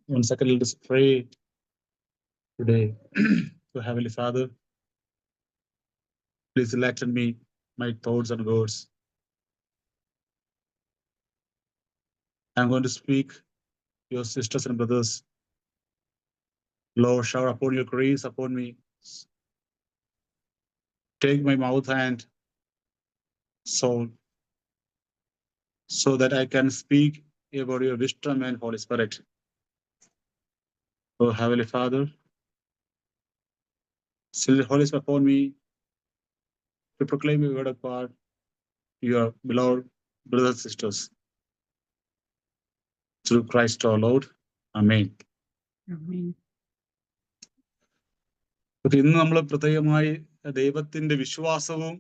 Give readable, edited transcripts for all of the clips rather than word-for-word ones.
One second, let us pray today. To Heavenly Father, please enlighten me, my thoughts and words. I'm going to speak, your sisters and brothers. Lord, shower upon your grace upon me. Take my mouth and soul, so that I can speak about your wisdom and Holy Spirit. Oh, Heavenly Father, send the Holy Spirit upon me to proclaim your word of God to your beloved brothers and sisters. Through Christ our Lord. Amen. Amen. ഇന്ന് നമ്മൾ പ്രത്യേകമായി ദൈവത്തിന്റെ വിശ്വാസവും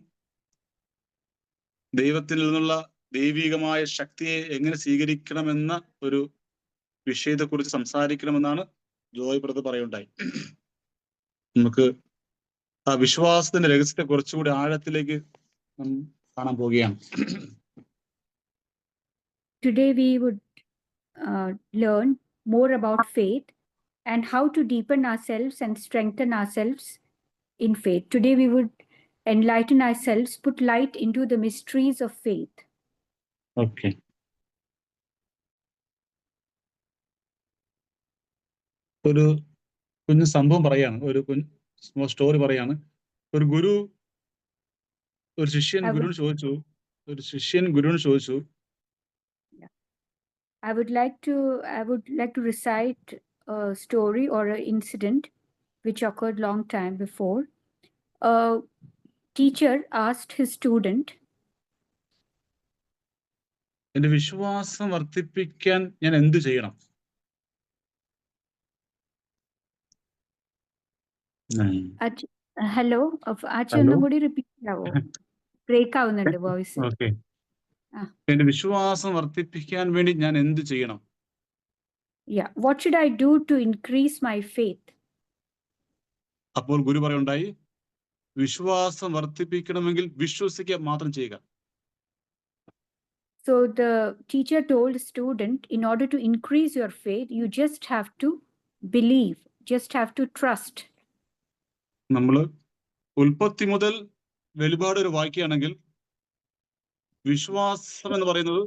ദൈവത്തിൽ നിന്നുള്ള ദൈവികമായ ശക്തിയെ എങ്ങനെ സ്വീകരിക്കണമെന്ന ഒരു വിഷയത്തെക്കുറിച്ച് സംസാരിക്കണമെന്നാണ് ജോയ് ബ്രദർ പറയുണ്ടായി. നമുക്ക് ആ വിശ്വാസത്തിന്റെ രഹസ്യത്തെ കുറച്ചുകൂടി ആഴത്തിലേക്ക് കാണാൻ പോവുകയാണ്. Today we would learn more about faith and how to deepen ourselves and strengthen ourselves in faith. Today we would enlighten ourselves, put light into the mysteries of faith. Okay. ഒരു കുഞ്ഞു സംഭവം പറയാണ്, ഒരു കുഞ്ഞു സ്റ്റോറി പറയാണ്. ഒരു ശിഷ്യൻ ഗുരുവിനോട് ചോദിച്ചു. I would like to recite a story or an incident which occurred long time before. A teacher asked his student, എന്റെ വിശ്വാസം വർദ്ധിപ്പിക്കാൻ ഞാൻ എന്ത് ചെയ്യണം? ഹലോ, ഒന്നും കൂടി റിപ്പീറ്റ് ചെയ്യാവോ? ബ്രേക്ക് ആവുന്നുണ്ട് വോയിസ്. ഓക്കെ. എന്റെ വിശ്വാസം വർദ്ധിപ്പിക്കാൻ വേണ്ടി ഞാൻ എന്ത് ചെയ്യണം? Yeah, what should I do to increase my faith? അപ്പോൾ ഗുരു പറയുണ്ടായി, വിശ്വാസം വർദ്ധിപ്പിക്കണമെങ്കിൽ വിശ്വസിക്കുക മാത്രം ചെയ്യുക. So the teacher told the student, in order to increase your faith, you just have to believe, just have to trust. നമ്മൾ ഉൽപ്പത്തി മുതൽ വെളിപാട് വരെ വായിക്കുകയാണെങ്കിൽ വിശ്വാസം എന്ന് പറയുന്നത്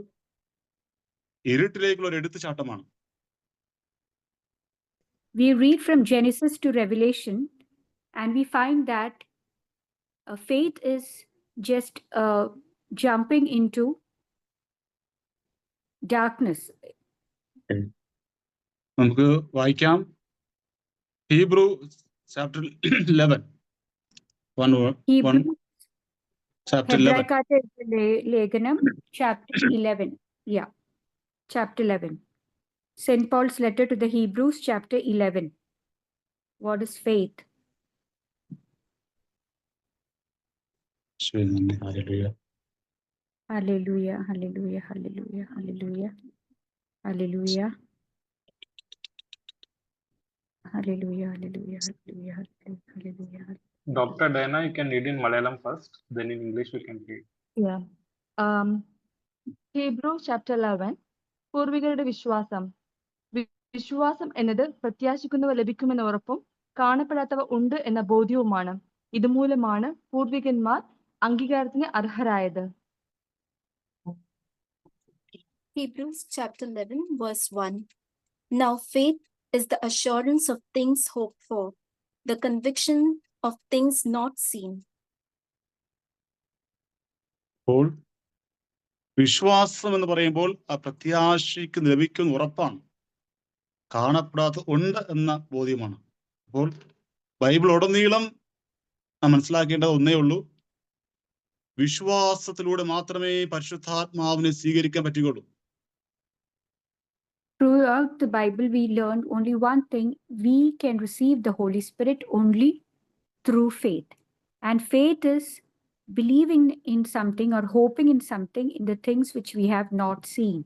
ഇരുട്ടിലേക്കുള്ള ഒരു എടുത്തുചാട്ടമാണ്. We read from Genesis to Revelation and we find that faith is just jumping into darkness. നമുക്ക് വായിക്കാം ഹീബ്രു ചാപ്റ്റർ 11. ലേഖനം chapter 11. Yeah, chapter 11. St. Paul's letter to the Hebrews, chapter 11. What is faith? Hallelujah. Hallelujah, hallelujah, hallelujah, hallelujah, hallelujah, hallelujah, hallelujah, hallelujah, hallelujah. Dr. Diana, you can read in Malayalam first, then in English we can read. Yeah. Hebrews chapter 11. പൂർവികരുടെ വിശ്വാസം. വിശ്വാസം എന്നത് പ്രത്യാശിക്കുന്നവ ലഭിക്കുമെന്ന ഉറപ്പും കാണപ്പെടാത്തവ ഉണ്ട് എന്ന ബോധ്യവുമാണ്. ഇതുമൂലമാണ് പൂർവികന്മാർ അംഗീകാരത്തിന് അർഹരായത്. Hebrews chapter 11 verse 1. Now faith is the assurance of things hoped for, the conviction of things not seen. അപ്പോൾ വിശ്വാസം എന്ന് പറയുമ്പോൾ ആ പ്രത്യാശയ്ക്ക് ലഭിക്കുന്ന ഉറപ്പാണ്, കാണപ്പെടാത്ത ഉണ്ട് എന്ന ബോധ്യമാണ്. അപ്പോൾ ബൈബിൾ ഉടനീളം നാം മനസ്സിലാക്കേണ്ടത് ഒന്നേ ഉള്ളൂ, വിശ്വാസത്തിലൂടെ മാത്രമേ പരിശുദ്ധാത്മാവിനെ സ്വീകരിക്കാൻ പറ്റുകയുള്ളൂ. Throughout the Bible, we learned only one thing: we can receive the Holy Spirit only through faith. And faith is believing in something or hoping in something, in the things which we have not seen.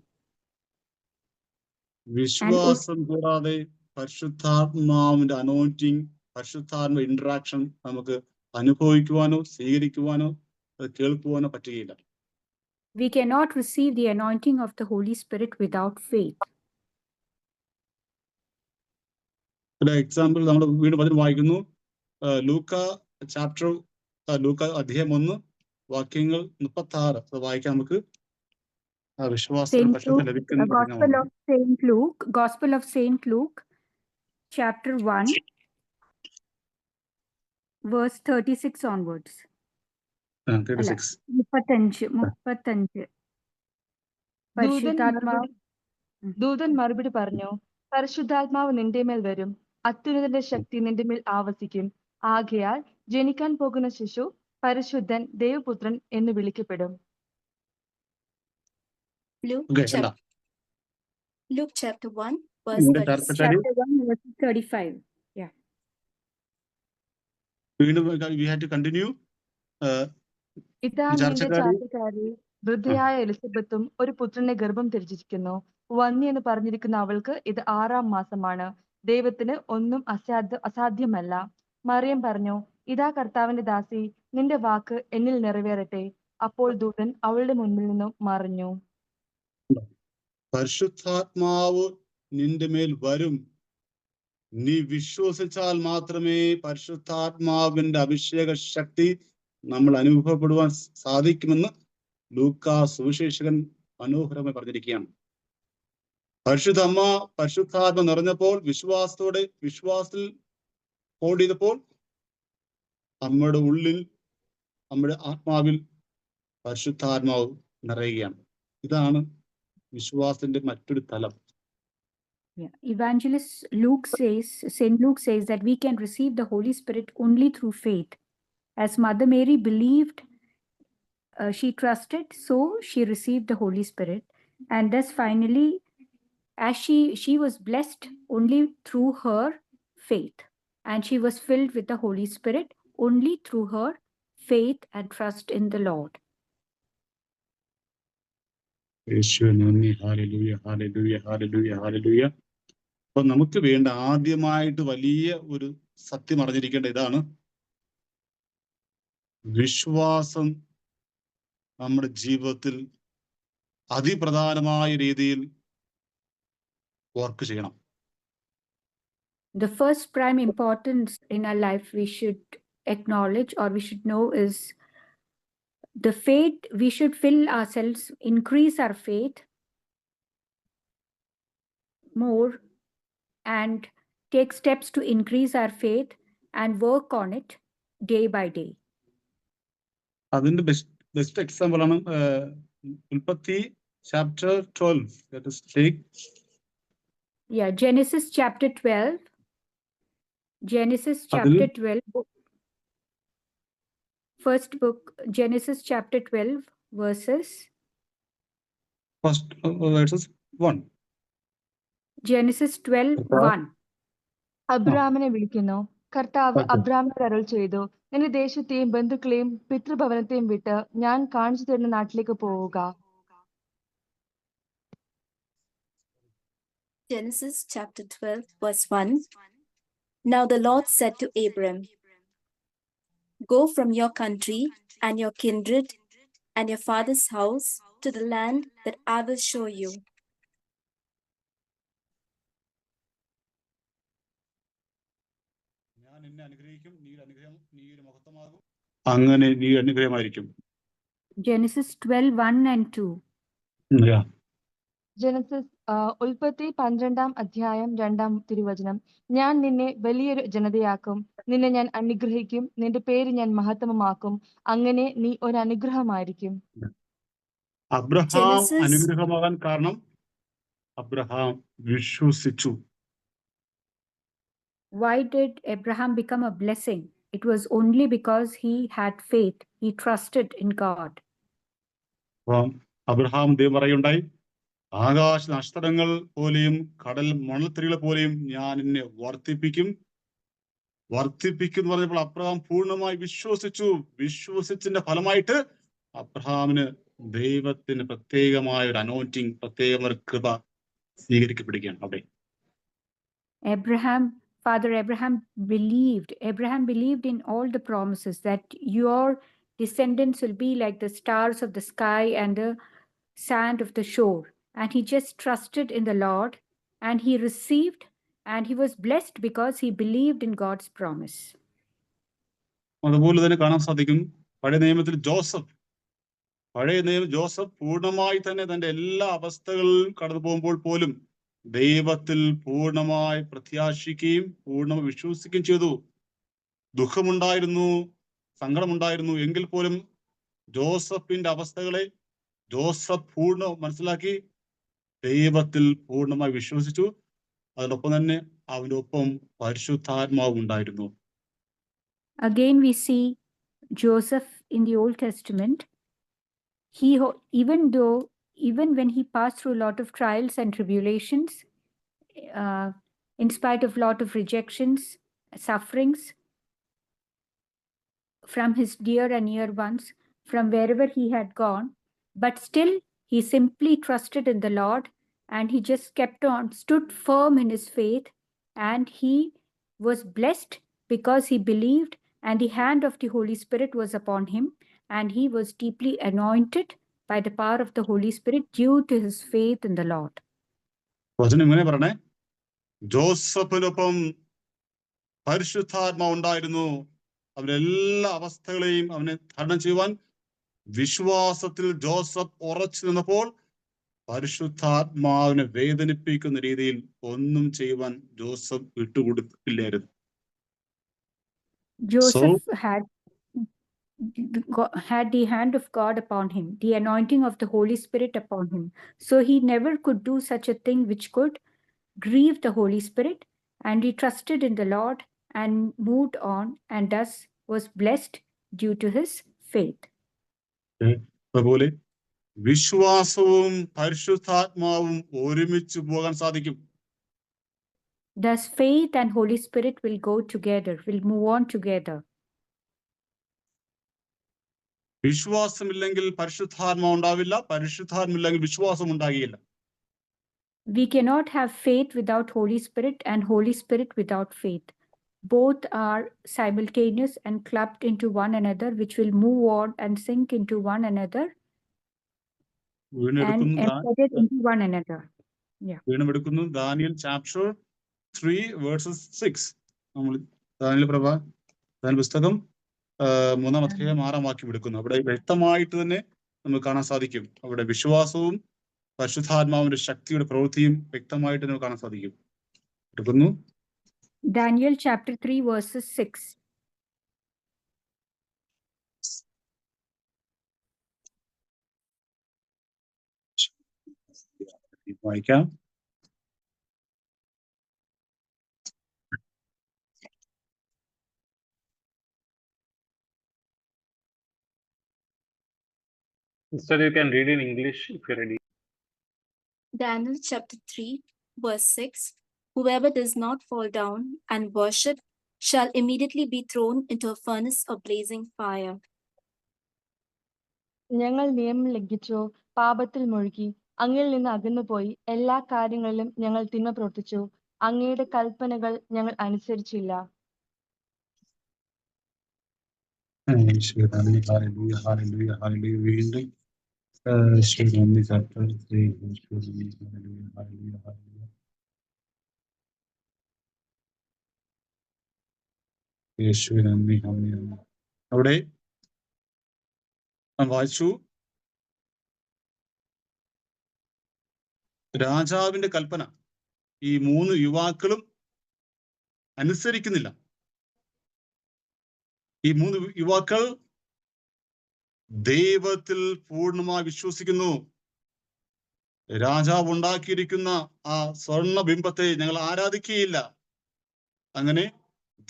വിശ്വാസം കൂടാതെ പരിശുദ്ധാത്മാവിന്റെ anointing, പരിശുദ്ധാത്മ interaction നമുക്ക് അനുഭവിക്കുവാനോ സ്വീകരിക്കുവാനോ അത് കേൾക്കുവാനോ പറ്റുകയില്ല. We cannot receive the anointing of the Holy Spirit without faith. ഒരു example നമ്മൾ വീണ്ടും അതിന് വായിക്കുന്നു. ലൂക്ക അധ്യായം 1 വാക്യങ്ങൾ 36 അത് വായിക്കാം നമുക്ക്. വിശ്വാസത്തിൽ Saint പരിശുദ്ധ Luke, ലഭിക്കുന്ന Gospel of Saint Luke, chapter 1, verse 36 onwards. 36. 35. പരിശുദ്ധാത്മാവ് ദൂതൻ മറുപടി പറഞ്ഞു, പരിശുദ്ധാത്മാവ് നിന്റെ മേൽ വരും, അത്യുന്നതന്റെ ശക്തി നിന്റെ മേൽ ആവസിക്കും. ആകയാൽ ജനിക്കാൻ പോകുന്ന ശിശു പരിശുദ്ധൻ, ദേവപുത്രൻ എന്ന് വിളിക്കപ്പെടും. Luke, Okay, Luke chapter 1, verse ഇതിന്റെ 36. chapter 1, verse 35. വീണ്ടും we have to continue. ഇതാ നിന്റെ ചർച്ചക്കാരി ചാർച്ചക്കാരി വൃദ്ധയായ എലിസബത്തും ഒരു പുത്രനെ ഗർഭം ധരിച്ചിരിക്കുന്നു. വന്നി എന്ന് പറഞ്ഞിരിക്കുന്ന അവൾക്ക് ഇത് 6-ാം മാസമാണ്. ദൈവത്തിന് ഒന്നും അസാധ്യമല്ല. മറിയം പറഞ്ഞു, ഇതാ കർത്താവിന്റെ ദാസി, നിന്റെ വാക്ക് എന്നിൽ നിറവേറട്ടെ. അപ്പോൾ ദൂതൻ അവളുടെ മുൻപിൽ നിന്നും മറഞ്ഞു. പരിശുദ്ധാത്മാവ് നിന്റെ മേൽ വരും, നീ വിശ്വസിച്ചാൽ മാത്രമേ പരിശുദ്ധാത്മാവിന്റെ അഭിഷേക ശക്തി നമ്മൾ അനുഭവപ്പെടുവാൻ സാധിക്കുമെന്ന് ലൂക്കാ സുവിശേഷകൻ മനോഹരമായി പറഞ്ഞിരിക്കുകയാണ്. പരിശുദ്ധാത്മ നിറഞ്ഞപ്പോൾ വിശ്വാസത്തിൽ ഹോൾഡ് ചെയ്തപ്പോൾ നമ്മുടെ ഉള്ളിൽ, നമ്മുടെ ആത്മാവിൽ പരിശുദ്ധാത്മാവ് നിറയുകയാണ്. ഇതാണ് വിശ്വാസത്തിന്റെ മറ്റൊരു തലം. Evangelist St. Luke says that we can receive the Holy Spirit only through faith. As Mother Mary believed, she trusted, so she received the Holy Spirit. And thus finally, as she was blessed only through her faith. And she was filled with the Holy Spirit only through her faith and trust in the Lord. അപ്പൊ നമുക്ക് വേണ്ട ആദ്യമായിട്ട് വലിയ ഒരു സത്യം അറിഞ്ഞിരിക്കേണ്ട ഇതാണ്, വിശ്വാസം നമ്മുടെ ജീവിതത്തിൽ അതിപ്രധാനമായ രീതിയിൽ വർക്ക് ചെയ്യണം. The first prime importance in our life we should acknowledge or we should know is the faith. We should fill ourselves, increase our faith more and take steps to increase our faith and work on it day by day. അതിന്റെ best example ആണ് ഉൽപ്പത്തി chapter 12. Let us take Genesis chapter 12. Genesis chapter 12. First book, Genesis chapter 12, verses 1. Genesis 12:1. അബ്രാമിനെ വിളിക്കുന്നു. കർത്താവ് അബ്രാമിനോട് അരുൾ ചെയ്തു, നിന്റെ ദേശത്തെയും ബന്ധുക്കളെയും പിതൃഭവനത്തെയും വിട്ട് ഞാൻ കാണിച്ചു തരുന്ന നാട്ടിലേക്ക് പോവുക. Genesis chapter 12, verse 1. Now the Lord said to Abram, go from your country and your kindred and your father's house to the land that I will show you. അങ്ങനെ നീ അനുഗ്രഹമായിരിക്കും. Genesis 12:1 and 2. ജനസിസ് ഉൽപ്പത്തി 12-ാം അധ്യായം 2-ാം തിരുവചനം. ഞാൻ നിന്നെ വലിയൊരു ജനതയാക്കും, നിന്നെ ഞാൻ അനുഗ്രഹിക്കും, നിന്റെ പേര് ഞാൻ മഹത്വമാക്കും, അങ്ങനെ നീ ഒരു അനുഗ്രഹമായിരിക്കും. അബ്രഹാം അനുഗ്രഹമാകാൻ കാരണം അബ്രഹാം വിശ്വസിച്ചു. Why did Abraham become a blessing? It was only because he had faith. He trusted in God. Abraham ദൈവം പറയുണ്ടായി, ആകാശ നക്ഷത്രങ്ങൾ പോലെയും കടൽ മണൽത്തിരികളെ പോലെയും ഞാൻ എന്നെ വർദ്ധിപ്പിക്കും എന്ന് പറഞ്ഞപ്പോൾ അബ്രഹാം പൂർണ്ണമായി വിശ്വസിച്ചതിന്റെ ഫലമായിട്ട് അബ്രഹാമിന് ദൈവത്തിന് പ്രത്യേകമായ ഒരു അനോയിന്റിങ്, പ്രത്യേകമായ ഒരു കൃപ സ്വീകരിക്കപ്പെടുകയാണ് അവിടെ. Father Abraham believed in all the promises that your descendants will be like the stars of the sky and the sand of the shore. And he just trusted in the Lord and he received and he was blessed because he believed in God's promise. അതുപോലെ തന്നെ കാണാൻ സാധിക്കും പഴയ നിയമത്തിൽ Joseph പൂർണ്ണമായി തന്നെ തന്റെ എല്ലാ അവസ്ഥകളിലും കടന്നു പോകുമ്പോൾ പോലും ദൈവത്തിൽ പൂർണ്ണമായി പ്രത്യാശിക്കുകയും പൂർണ്ണമായി വിശ്വസിക്കുകയും ചെയ്തു. ദുഃഖമുണ്ടായിരുന്നു, സങ്കടമുണ്ടായിരുന്നു എങ്കിൽ പോലും ജോസഫിന്റെ അവസ്ഥകളെ ജോസഫ് മനസ്സിലാക്കി ദൈവത്തിൽ പൂർണ്ണമായി വിശ്വസിച്ചു. അതിനൊപ്പം തന്നെ അവന്റെ ഒപ്പം പരിശുദ്ധാത്മാവും ഉണ്ടായിരുന്നു. Again, we see Joseph in the Old Testament. Even when he passed through a lot of trials and tribulations, in spite of a lot of rejections, sufferings from his dear and near ones, from wherever he had gone, but still he simply trusted in the Lord, and he just stood firm in his faith, and he was blessed because he believed, and the hand of the Holy Spirit was upon him, and he was deeply anointed by the power of the Holy Spirit due to his faith in the Lord. വചനം ഇങ്ങനെ പറഞ്ഞേ, ജോസഫിനൊപ്പം പരിശുദ്ധാത്മാവ് ഉണ്ടായിരുന്നു. അവന്റെ എല്ലാ അവസ്ഥകളെയും അവനെ തരണം ചെയ്യുവാൻ വിശ്വാസത്തിൽ ജോസഫ് ഉറച്ചു നിന്നപ്പോൾ പരിശുദ്ധാത്മാവിനെ വേദനിപ്പിക്കുന്ന രീതിയിൽ ഒന്നും ചെയ്യുവാൻ Joseph വിട്ടുകൊടുത്തില്ലായിരുന്നു. Joseph had the hand of God upon him, the anointing of the Holy Spirit upon him. So he never could do such a thing which could grieve the Holy Spirit, and he trusted in the Lord and moved on, and thus was blessed due to his faith. അതുപോലെ വിശ്വാസവും പരിശുദ്ധാത്മാവും ഒരുമിച്ച് പോകാൻ സാധിക്കും. Thus faith and Holy Spirit will go together, will move on together. വിശ്വാസമില്ലെങ്കിൽ പരിശുദ്ധാത്മാവ് ഉണ്ടാവില്ല, പരിശുദ്ധാത്മില്ലെങ്കിൽ വിശ്വാസം ഉണ്ടാകില്ല. We cannot have faith without Holy Spirit and Holy Spirit without faith. Both are simultaneous and clubbed into one another, which will move on and sink into one another and embedded into one another. വീണ്ടും Daniel chapter 3 verses 6. നമ്മൾ ദാനിയൽ പുസ്തകം 3-ാം അധ്യായം 6-ാം വാക്യം എടുക്കുന്നു. അവിടെ വ്യക്തമായിട്ട് തന്നെ നമുക്ക് കാണാൻ സാധിക്കും. അവിടെ വിശ്വാസവും പരിശുദ്ധാത്മാവിന്റെ ശക്തിയുടെ പ്രവൃത്തിയും വ്യക്തമായിട്ട് നമുക്ക് കാണാൻ സാധിക്കും. എടുക്കുന്നു Daniel chapter 3 verses 6. വായിക്കാം. Instead, you can read in English if you're ready. Daniel chapter 3, verse 6. Whoever does not fall down and worship shall immediately be thrown into a furnace of blazing fire. ഞങ്ങൾ നിയമം ലംഘിച്ചോ, പാപത്തിൽ മുഴുകി, അങ്ങയിൽ നിന്ന് അകന്നുപോയി, എല്ലാ കാര്യങ്ങളിലും ഞങ്ങൾ തിന്മ പ്രവർത്തിച്ചു, അങ്ങയുടെ കൽപ്പനകൾ ഞങ്ങൾ അനുസരിച്ചില്ല. വീണ്ടും അവിടെ വായിച്ചു, രാജാവിന്റെ കൽപ്പന ഈ 3 യുവാക്കളും അനുസരിക്കുന്നില്ല. ഈ 3 യുവാക്കൾ ദൈവത്തിൽ പൂർണ്ണമായി വിശ്വസിക്കുന്നു. രാജാവ് ഉണ്ടാക്കിയിരിക്കുന്ന ആ സ്വർണ്ണ ബിംബത്തെ ഞങ്ങൾ ആരാധിക്കുകയില്ല. അങ്ങനെ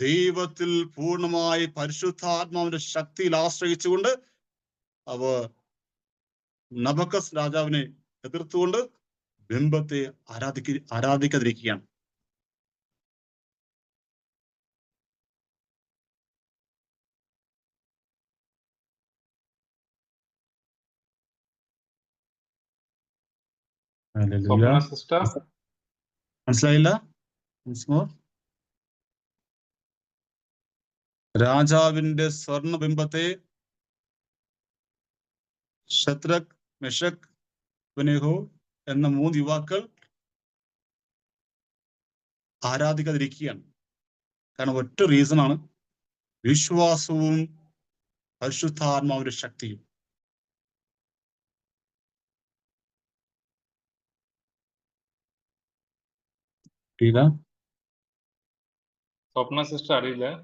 ദൈവത്തിൽ പൂർണ്ണമായി പരിശുദ്ധാത്മാവിന്റെ ശക്തിയിൽ ആശ്രയിച്ചുകൊണ്ട് അവർ നബക്കസ് രാജാവിനെ എതിർത്തുകൊണ്ട് ബിംബത്തെ ആരാധിക്കാതിരിക്കുകയാണ്. മനസ്സിലായില്ല? രാജാവിന്റെ സ്വർണബിംബത്തെ ശദ്രക്, മെഷക്, അബേദ്നെഗോ എന്ന 3 യുവാക്കൾ ആരാധിക്കാതിരിക്കുകയാണ്. കാരണം ഒറ്റ റീസണാണ്, വിശ്വാസവും പരിശുദ്ധാത്മാവിന്റെ ശക്തിയും. Swapna sister, are you there?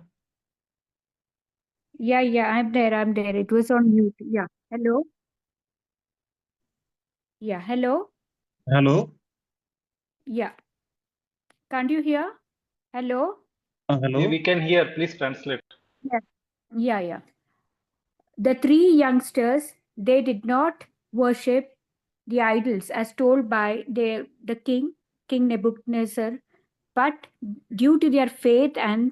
Yeah, I'm there. It was on mute. Yeah. Hello. Yeah, hello. Hello. Yeah. Can't you hear? Hello. Hello. Yeah, we can hear. Please translate. Yeah. The three youngsters, they did not worship the idols as told by the King Nebuchadnezzar, but due to their faith and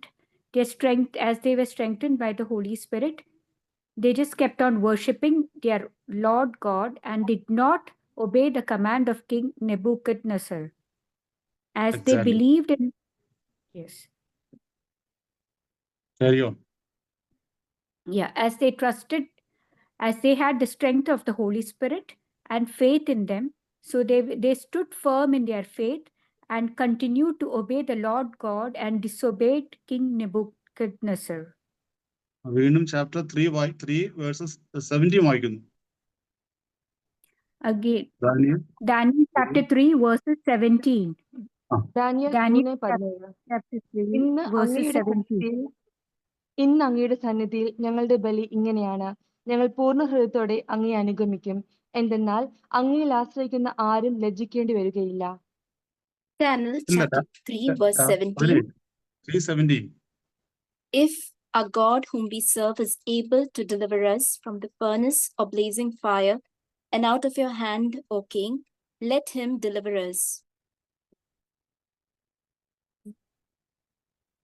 their strength, as they were strengthened by the Holy Spirit, they just kept on worshipping their Lord God and did not obey the command of King Nebuchadnezzar, as they Exactly. believed in. Yes. Carry on. Yeah, as they trusted, as they had the strength of the Holy Spirit and faith in them, so they stood firm in their faith and continued to obey the Lord God and disobeyed King Nebuchadnezzar. വീണ്ടും chapter 3 versus 17 വായിക്കുന്നു. Again, Daniel Daniel chapter 3 verses 17. Daniel Daniel 3:17. chapter 3 ഇന്ന് verses അങ്ങയുടെ 17. സന്നിധിയിൽ ഞങ്ങളുടെ ബലി ഇങ്ങനെയാണ്. ഞങ്ങൾ പൂർണ്ണ ഹൃദയത്തോടെ അങ്ങയെ അനുഗമിക്കും. എന്തെന്നാൽ അങ്ങയിൽ ആശ്രയിക്കുന്ന ആരും ലജ്ജിക്കേണ്ടി വരികയില്ല. Daniel chapter 3, verse 17. 3:17. If our God whom we serve is able to deliver us from the furnace of blazing fire and out of your hand, O king, let him deliver us.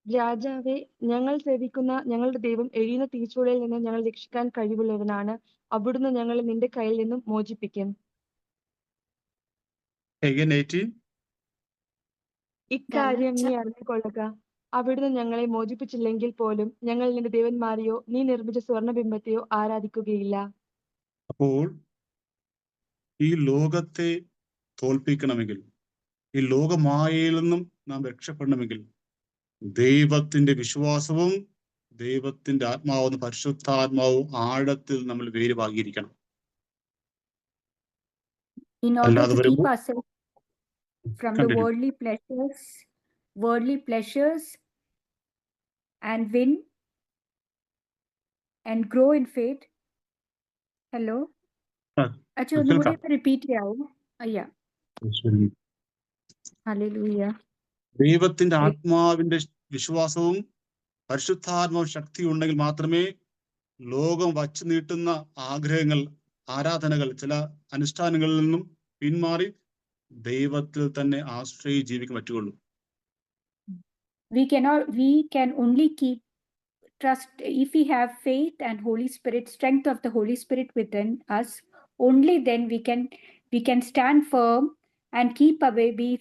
രാജാവേ, ഞങ്ങൾ സേവിക്കുന്ന ഞങ്ങളുടെ ദൈവം എരിയുന്ന തീച്ചൂളയിൽ നിന്ന് ഞങ്ങൾ രക്ഷിക്കാൻ കഴിവുള്ളവനാണ്. അവിടുന്ന് ഞങ്ങളെ നിന്റെ കയ്യിൽ നിന്നും മോചിപ്പിക്കും. Again 18. ഇക്കാര്യം നീ അറിഞ്ഞുകൊള്ളുക, അവിടുന്ന് ഞങ്ങളെ മോചിപ്പിച്ചില്ലെങ്കിൽ പോലും ഞങ്ങൾ നിന്റെ ദേവന്മാരെയോ നീ നിർമ്മിച്ച സ്വർണ്ണബിംബത്തെയോ ആരാധിക്കുകയില്ല. അപ്പോൾ ഈ ലോകത്തെ തോൽപ്പിക്കണമെങ്കിൽ, ഈ ലോകമായയിൽ നിന്നും നാം രക്ഷപ്പെടണമെങ്കിൽ ദൈവത്തിന്റെ വിശ്വാസവും ദൈവത്തിന്റെ ആത്മാവും പരിശുദ്ധാത്മാവും ആഴത്തിൽ നമ്മൾ വേരുവാകിയിരിക്കണം. In order അല്ലാതെ to keep വരുമ്പോൾ ourselves from the worldly pleasures and win and grow in faith. Hello. Acha, ഒന്ന് കൂടി repeat ചെയ്യാവോ? Yeah. Hallelujah. ദൈവത്തിന്റെ ആത്മാവിന്റെ വിശ്വാസവും പരിശുദ്ധാത്മാവ് ശക്തി ഉണ്ടെങ്കിൽ മാത്രമേ ലോകം വച്ചു നീട്ടുന്ന ആഗ്രഹങ്ങൾ, ആരാധനകൾ, ചില അനുഷ്ഠാനങ്ങളിൽ നിന്നും പിന്മാറി ദൈവത്തിൽ തന്നെ ആശ്രയിച്ച് ജീവിക്കാൻ പറ്റുള്ളൂ. We can only keep trust if we have faith and Holy Spirit, strength of the Holy Spirit within us. Only then we can stand firm and keep away, be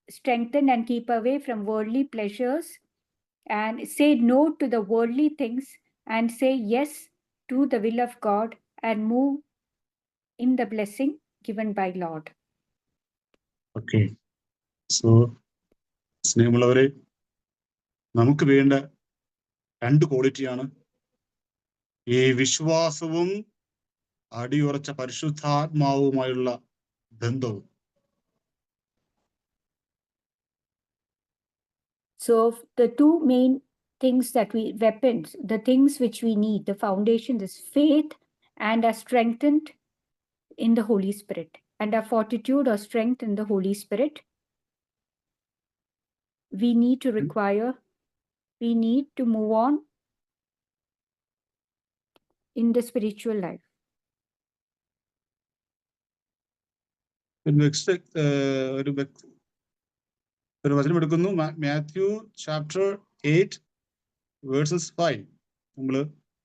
strengthened and keep away from worldly pleasures and say no to the worldly things and say yes to the will of God and move in the blessing given by Lord. Okay. So, സ്നേഹമുള്ളവരെ, നമുക്ക് വേണ്ട രണ്ട് ക്വാളിറ്റിയാണ് ഈ വിശ്വാസവും അടിയുറച്ച പരിശുദ്ധാത്മാവുമായുള്ള ബന്ധവും. So the two main things that weapons, the things which we need, the foundation is faith and are strengthened in the Holy Spirit, and our fortitude or strength in the Holy Spirit. We need to move on in the spiritual life. ഒരു വചനം എടുക്കുന്നു, Matthew chapter 8 versus 5. നമ്മൾ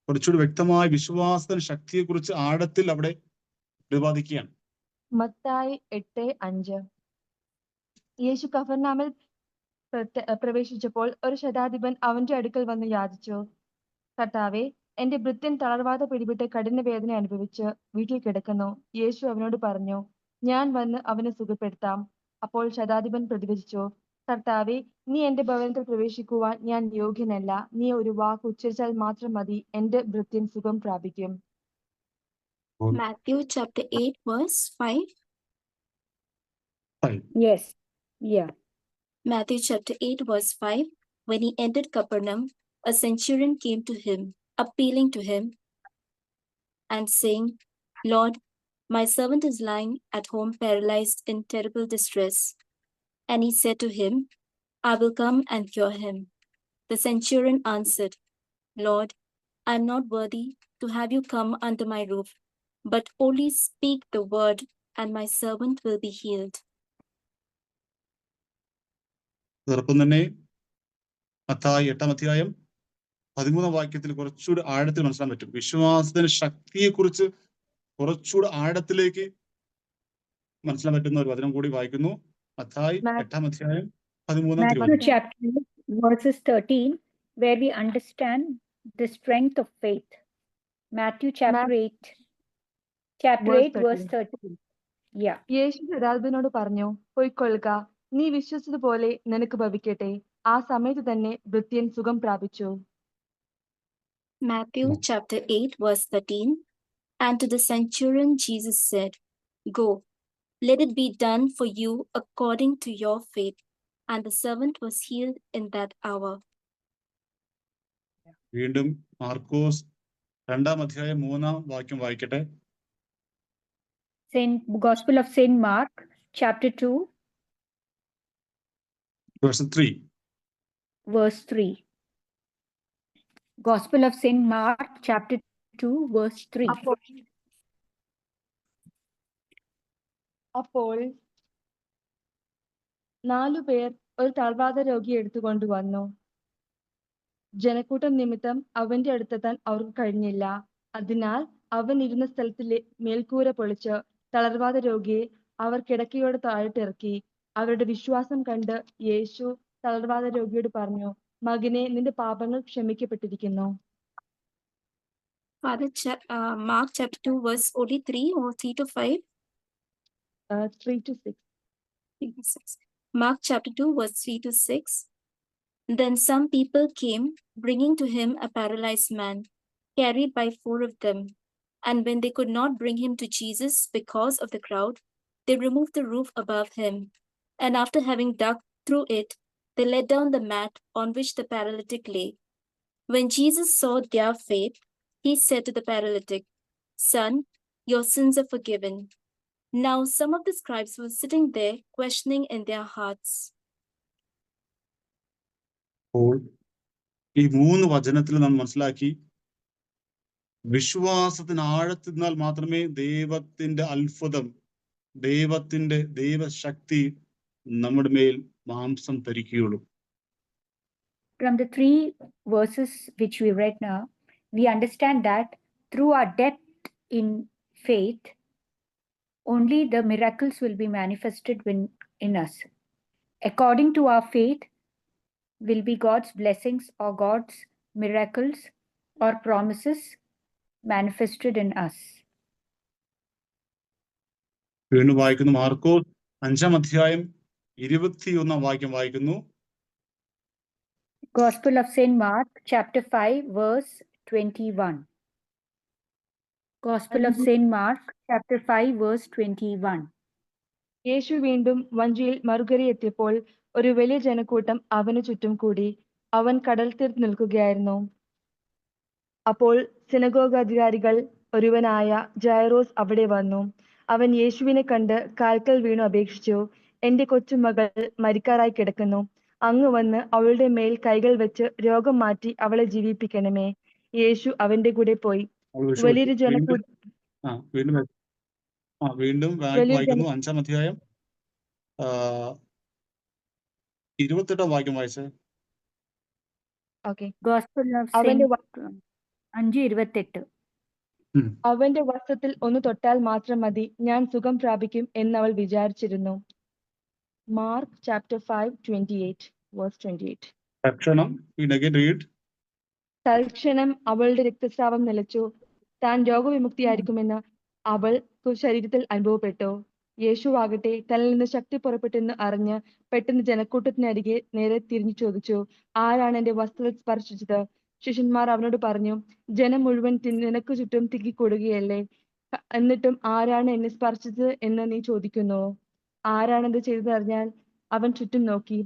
കുറച്ചുകൂടി വ്യക്തമായ വിശ്വാസത്തിന് ശക്തിയെ കുറിച്ച് ആഴത്തിൽ അവിടെ പ്രതിപാദിക്കുകയാണ്. മത്തായി 8:5. യേശു കഫർനാമിൽ പ്രവേശിച്ചപ്പോൾ ഒരു ശതാധിപൻ അവന്റെ അടുക്കൽ വന്ന് യാചിച്ചു, കർത്താവേ, എന്റെ ഭൃത്യൻ തളർവാത പിടിപെട്ട് കഠിന വേദന അനുഭവിച്ച് വീട്ടിൽ കിടക്കുന്നു. യേശു അവനോട് പറഞ്ഞു, ഞാൻ വന്ന് അവനെ സുഖപ്പെടുത്താം. അപ്പോൾ ശതാധിപൻ പ്രതിവചിച്ചു, കർത്താവേ, നീ എന്റെ ഭവനത്തിൽ പ്രവേശിക്കുവാൻ ഞാൻ യോഗ്യനല്ല. നീ ഒരു വാക്ക് ഉച്ചരിച്ചാൽ മാത്രം മതി, എന്റെ ഭൃത്യൻ സുഖം പ്രാപിക്കും. Matthew chapter 8, verse 5. 5. Yes. Yeah. Matthew chapter 8, verse 5. When he entered Capernaum, a centurion came to him, appealing to him and saying, Lord, my servant is lying at home paralyzed in terrible distress. And he said to him, I will come and cure him. The centurion answered, Lord, I am not worthy to have you come under my roof, but only speak the word, and my servant will be healed. അതോടൊപ്പം തന്നെ മത്തായി 8-ാം അധ്യായം 13-ാം വാക്യത്തിൽ കുറച്ചുകൂടി ആഴത്തിൽ മനസ്സിലാൻ പറ്റും. വിശ്വാസത്തിന്റെ ശക്തിയെക്കുറിച്ച് കുറച്ചുകൂടി ആഴത്തിലേക്ക് മനസ്സിലാൻ പറ്റുന്ന ഒരു വചനം കൂടി വായിക്കുന്നു. മത്തായി 8-ാം അധ്യായം 13-ാം Matthew തിരുവചനം. chapter 8, verses 13, where we understand the strength of faith. Matthew chapter 8, verse 13. Yeah. യേശു ശതാധിപനോട് പറഞ്ഞു, പൊയ്ക്കൊള്ളുക, നീ വിശ്വസിച്ചതുപോലെ നിനക്ക് ഭവിക്കട്ടെ. ആ സമയത്ത് തന്നെ ഭൃത്യൻ സുഖം പ്രാപിച്ചു. Matthew chapter 8, verse 13. And to the centurion Jesus said, Go, let it be done for you according to your faith. And the servant was healed in that hour. വീണ്ടും മാർക്കോസ് 2-ാം അധ്യായം 3-ാം വാക്യം വായിക്കട്ടെ. Gospel of Saint Mark, chapter 2, verse 3. verse 3. Gospel of Saint Mark, chapter 2, verse 3. അപ്പോൾ 4 പേർ ഒരു തളർവാത രോഗിയെ എടുത്തുകൊണ്ടുവന്നു. ജനക്കൂട്ടം നിമിത്തം അവന്റെ അടുത്തെത്താൻ അവർക്ക് കഴിഞ്ഞില്ല. അതിനാൽ അവൻ ഇരുന്ന സ്ഥലത്തിലെ മേൽക്കൂര പൊളിച്ച് തളർവാത രോഗിയെ അവർ കിടക്കയോടെ താഴോട്ടിറക്കി. അവരുടെ വിശ്വാസം കണ്ട് യേശു തളർവാത രോഗിയോട് പറഞ്ഞു, മകനെ, നിന്റെ പാപങ്ങൾ ക്ഷമിക്കപ്പെട്ടിരിക്കുന്നു. Father, Mark chapter 2, verse only 3 or 3 to 5? 3 to 6. 3 to 6. Mark chapter 2, verse 3 to 6. Then some people came, bringing to him a paralyzed man, carried by 4 of them. And when they could not bring him to Jesus because of the crowd, they removed the roof above him. And after having dug through it, they let down the mat on which the paralytic lay. When Jesus saw their faith, he said to the paralytic, Son, your sins are forgiven. Now some of the scribes were sitting there, questioning in their hearts. അപ്പോൾ ഈ 3 വചനത്തിൽ നാം മനസ്സിലാക്കി, വിശ്വാസത്തിന് ആഴത്തിൽ നിന്നാൽ മാത്രമേ ദൈവത്തിന്റെ അത്ഭുതം, ദൈവത്തിന്റെ ദൈവശക്തി നമ്മുടെ മേൽ മാംസം ധരിക്കുകയുള്ളൂ. From the 3 verses which we read now, we understand that through our depth in faith, only the miracles will be manifested in us. According to our faith will be God's blessings or God's miracles or promises manifested in us. വീണ്ടും വായിക്കുന്നു. മാർക്കോസ് 5-ാം അധ്യായം 21-ാം വാക്യം വായിക്കുന്നു. Gospel of Saint Mark, chapter 5, verse 21. Gospel of Saint Mark, chapter 5, verse 21. യേശു വീണ്ടും വഞ്ചിയിൽ മറുകരയെത്തിയപ്പോൾ ഒരു വലിയ ജനക്കൂട്ടം അവന് ചുറ്റും കൂടി. അവൻ കടൽ തീർത്ത് നിൽക്കുകയായിരുന്നു. അപ്പോൾ സിനഗോഗ് അധികാരികൾ ഒരുവനായ ജൈറോസ് അവിടെ വന്നു. അവൻ യേശുവിനെ കണ്ട് കാൽക്കൽ വീണു അപേക്ഷിച്ചു, എന്റെ കൊച്ചുമകൾ മരിക്കാറായി കിടക്കുന്നു. അങ്ങ് വന്ന് അവളുടെ മേൽ കൈകൾ വെച്ച് രോഗം മാറ്റി അവളെ ജീവിപ്പിക്കണമേ. യേശു അവന്റെ കൂടെ പോയി. വലിയൊരു ജനക്കൂട്ടം വീണ്ടും വായിക്കുന്നു. 5-ാം അധ്യായം 28-ാം വാക്യം വായിച്ചേ. Gospel of അവന്റെ Saint 5:28. അവന്റെ വസ്ത്രത്തിൽ ഒന്ന് തൊട്ടാൽ മാത്രം മതി, ഞാൻ സുഖം പ്രാപിക്കും എന്നവൾ വിചാരിച്ചിരുന്നു. Mark chapter 5:28, verse 28. തൽക്ഷണം അവളുടെ രക്തസ്രാവം നിലച്ചു. താൻ രോഗവിമുക്തിയായിരിക്കുമെന്ന് അവൾക്ക് ശരീരത്തിൽ അനുഭവപ്പെട്ടു. യേശുവാകട്ടെ തന്നിൽ നിന്ന് ശക്തി പുറപ്പെട്ടെന്ന് അറിഞ്ഞ് പെട്ടെന്ന് ജനക്കൂട്ടത്തിനരികെ നേരെ തിരിഞ്ഞു ചോദിച്ചു, ആരാണ് എന്റെ വസ്ത്രത്തിൽ സ്പർശിച്ചത്? ശിഷ്യന്മാർ അവനോട് പറഞ്ഞു, ജനം മുഴുവൻ നിനക്ക് ചുറ്റും തിക്കിക്കൂടുകയല്ലേ, എന്നിട്ടും ആരാണ് എന്നെ സ്പർശിച്ചത് എന്ന് നീ ചോദിക്കുന്നു? ആരാണെന്ത് ചെയ്തതറിഞ്ഞാൽ അവൻ ചുറ്റും നോക്കി.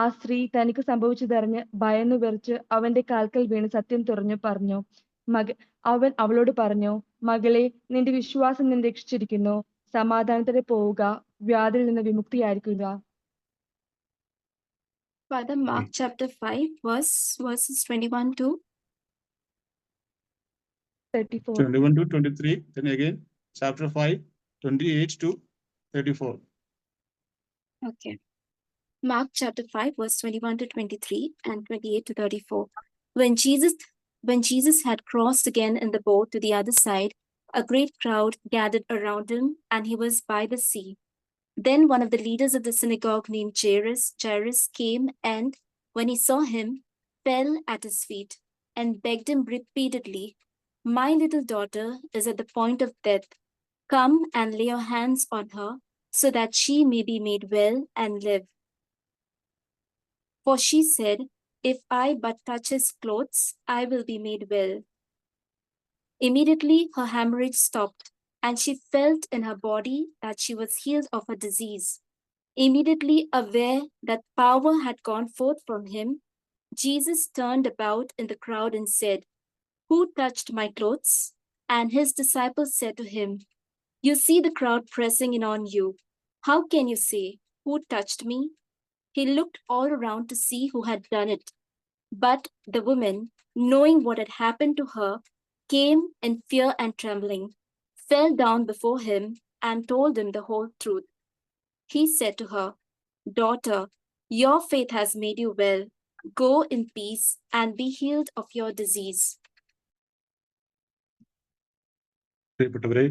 ആ സ്ത്രീ തനിക്ക് സംഭവിച്ചതറിഞ്ഞ് ഭയന്നു വിറച്ച് അവന്റെ കാൽക്കൽ വീണ് സത്യം തുറന്നു പറഞ്ഞു. അവൻ അവളോട് പറഞ്ഞു, മകളെ, നിന്റെ വിശ്വാസം നിന്നെ രക്ഷിച്ചിരിക്കുന്നു. സമാധാനത്തോടെ പോവുക, വ്യാധിയിൽ നിന്ന് വിമുക്തിയായിരിക്കുക. Father, Mark chapter 5, verses 21 to 34. 21 to 23. Then again, chapter 5, 28 to 34. Okay. Mark chapter 5, verse 21 to 23 and 28 to 34. When Jesus had crossed again in the boat to the other side, a great crowd gathered around him, and he was by the sea. Then one of the leaders of the synagogue named Jairus came, and when he saw him, fell at his feet and begged him repeatedly, my little daughter is at the point of death. Come and lay your hands on her so that she may be made well and live. For she said, if I but touch his clothes, I will be made well. Immediately her hemorrhage stopped, and she felt in her body that she was healed of her disease. Immediately aware that power had gone forth from him, Jesus turned about in the crowd and said, who touched my clothes? And his disciples said to him, you see the crowd pressing in on you. How can you say, who touched me? He looked all around to see who had done it. But the woman, knowing what had happened to her, came in fear and trembling, fell down before him, and told him the whole truth. He said to her, daughter, your faith has made you well. Go in peace and be healed of your disease. പ്രിയപ്പെട്ടവരെ,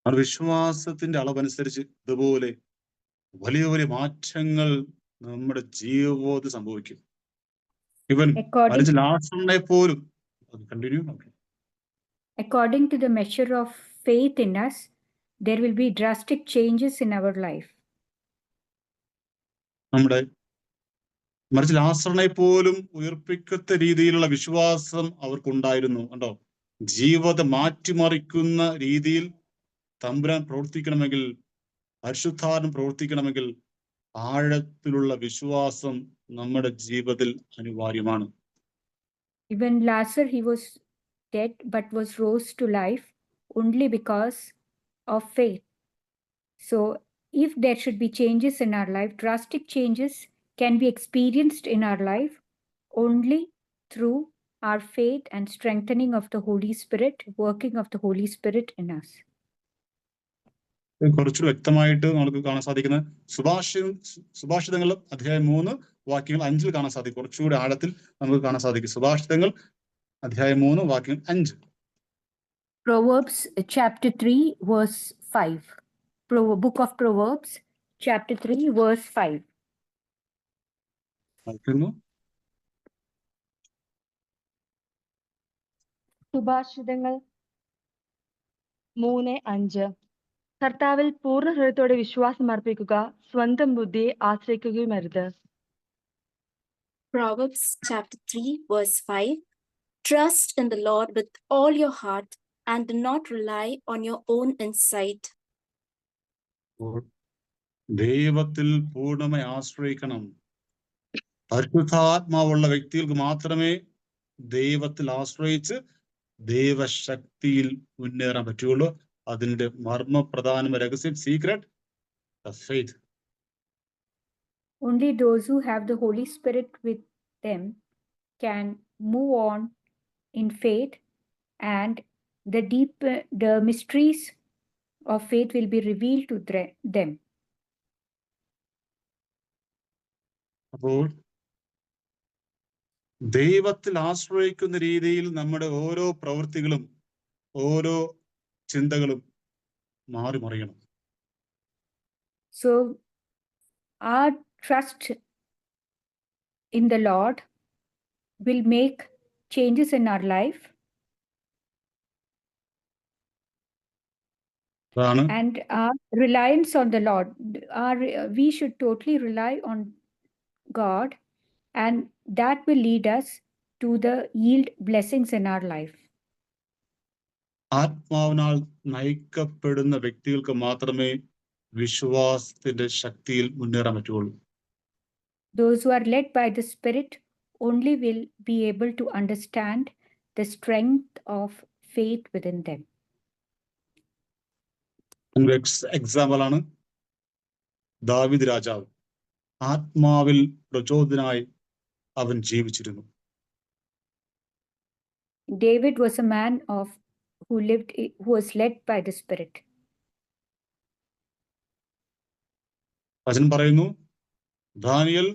ആ വിശ്വാസത്തിന്റെ അളവനുസരിച്ച് ഇതുപോലെ വലിയ വലിയ മാറ്റങ്ങൾ നമ്മുടെ ജീവിതത്തിൽ സംഭവിക്കും. ഇവൻ ലാസറിനെ പോലും continue. According to the measure of faith in us, there will be drastic changes in our life. നമ്മുടെ മറിച്ച് ലാസറിനെ പോലും ഉയർപ്പിക്കത്ത രീതിയിലുള്ള വിശ്വാസം അവർക്കുണ്ടായിരുന്നു. കണ്ടോ, ജീവിതത്തെ മാറ്റിമറിക്കുന്ന രീതിയിൽ തമ്പുരാൻ പ്രവർത്തിക്കണമെങ്കിൽ, പരിശുദ്ധാത്മ പ്രവർത്തിക്കണമെങ്കിൽ ആഴത്തിലുള്ള വിശ്വാസം നമ്മുടെ ജീവിതത്തിൽ അനിവാര്യമാണ്. Even Lazarus, he was dead but was rose to life only because of faith. So if there should be changes in our life, drastic changes can be experienced in our life only through our faith and strengthening of the Holy Spirit, working of the Holy Spirit in us. കുറച്ചുകൂടി വ്യക്തമായിട്ട് നമുക്ക് കാണാൻ സാധിക്കുന്ന സുഭാഷിതങ്ങൾ അധ്യായം 3 വാക്യങ്ങൾ 5 കാണാൻ സാധിക്കും. കുറച്ചുകൂടി ആഴത്തിൽ നമുക്ക് കാണാൻ സാധിക്കും. സുഭാഷിതങ്ങൾ അധ്യായം 3 വാക്യം 5. Proverbs chapter 3 verse 5. Book of Proverbs chapter 3 verse 5. സുഭാഷിതങ്ങൾ 3:5. കർത്താവിൽ പൂർണ്ണ ഹൃദയത്തോടെ വിശ്വാസം അർപ്പിക്കുക, സ്വന്തം ബുദ്ധിയെ ആശ്രയിക്കുകയുമരുത്. Proverbs chapter 3 verse 5. Trust in the Lord with all your heart and do not rely on your own insight. ദൈവത്തിൽ പൂർണ്ണമായി ആശ്രയിക്കണം. പരിശുദ്ധാത്മാവുള്ള വ്യക്തികൾക്ക് മാത്രമേ ദൈവത്തിൽ ആശ്രയിച്ച് ദൈവശക്തിയിൽ മുന്നേറാൻ പറ്റുള്ളൂ. അതിന്റെ മർമ്മപ്രധാന രഹസ്യം, secret, faith. Only those who have the Holy Spirit with them can move on in faith, and the mysteries of faith will be revealed to them. അപ്പോൾ ദൈവത്തിൽ ആശ്രയിക്കുന്ന രീതിയിൽ നമ്മുടെ ഓരോ പ്രവൃത്തികളും ഓരോ ചിന്തകളും മാറി മറിയണം. So our trust in the Lord will make changes in our life. അതാണ് And our reliance on the Lord, we should totally rely on God, and that will lead us to the yield blessings in our life. ആത്മാവിനാൽ നയിക്കപ്പെടുന്ന വ്യക്തികൾക്ക് മാത്രമേ വിശ്വാസത്തിന്റെ ശക്തിയിൽ മുന്നേറാൻ പറ്റുള്ളൂ. Those who are led by the Spirit only will be able to understand the strength of faith within them. Example ആണ് ദാവീദ് രാജാവ്. ആത്മാവിൽ പ്രചോദനായി അവൻ ജീവിച്ചിരുന്നു. David was a man who was led by the Spirit. വചനം പറയുന്നു, ദാനിയേൽ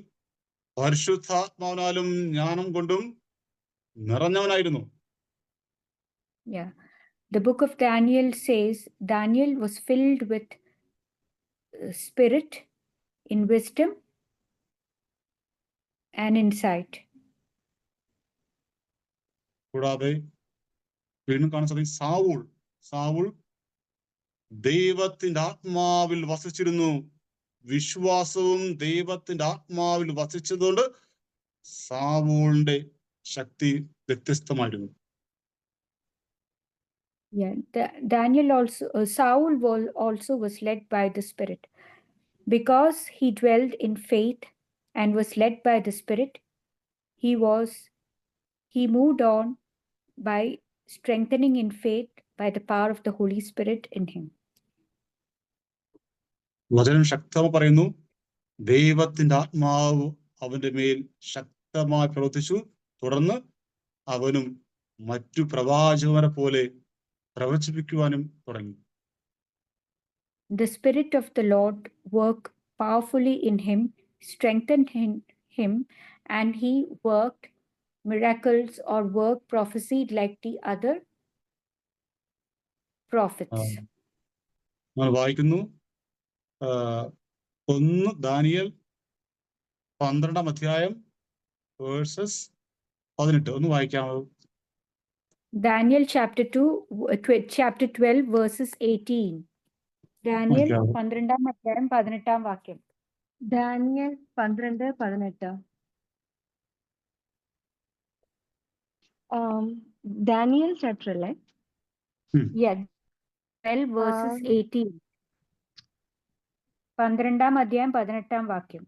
പരിശുദ്ധാത്മാവിനാലും ജ്ഞാനം കൊണ്ടും നിറഞ്ഞവനായിരുന്നു. Yeah. The book of Daniel says Daniel was filled with spirit, in wisdom and insight. കൂടാതെ വീണ്ടും കാണാൻ സാധിക്കും, സാവൂൾ ദൈവത്തിന്റെ ആത്മാവിൽ വസിച്ചിരുന്നു. വിശ്വാസവും ദൈവത്തിന്റെ ആത്മാവിൽ വസിച്ചതുകൊണ്ട് സാവൂളിന്റെ ശക്തി വ്യത്യസ്തമായിരുന്നു. Yeah, Saul also was led by the Spirit. Because he dwelled in faith and was led by the Spirit, he moved on by strengthening in faith by the power of the Holy Spirit in him. വചനം ശക്തമായി പറയുന്നു, ദൈവത്തിന്റെ ആത്മാവ് അവന്റെ മേൽ ശക്തമായി പ്രവർത്തിച്ചു. തുടർന്ന് അവനും മറ്റു പ്രവാചകരെ പോലെ പ്രവചിപ്പിക്കുവാനും തുടങ്ങി. The Spirit of the Lord worked powerfully in him, strengthened him, and he worked miracles or worked prophecy like the other prophets. നമ്മൾ വായിക്കുന്നു, 1 ദാനിയേൽ 12-ാം അധ്യായം വേഴ്സസ് 18. ഒന്ന് വായിക്കാമോ? Daniel chapter 12 verses 18. Daniel 12-ാം അധ്യായം 18-ാം വാക്യം. Daniel 12:18. Daniel chapter അല്ലേ? Yeah, 12 verses 18. 12-ാം അധ്യായം 18-ാം വാക്യം.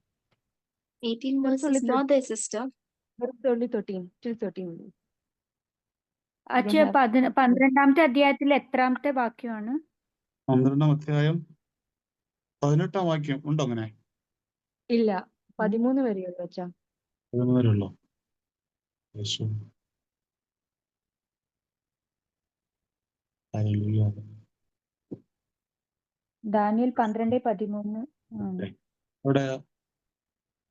18 verses not there, sister. Verse only 13 till 13. അച്ഛാ 12-ാമത്തെ അധ്യായത്തിൽ എത്രാമത്തെ വാക്യമാണ്? 12-ാം അധ്യായം 18-ാം വാക്യം ഉണ്ടോ? അങ്ങനെ ഇല്ല, 13 വരെയുള്ളൂ അച്ഛാ. 13 വരെയുള്ളോ? ദാനിയേൽ 12:13. അവിടെ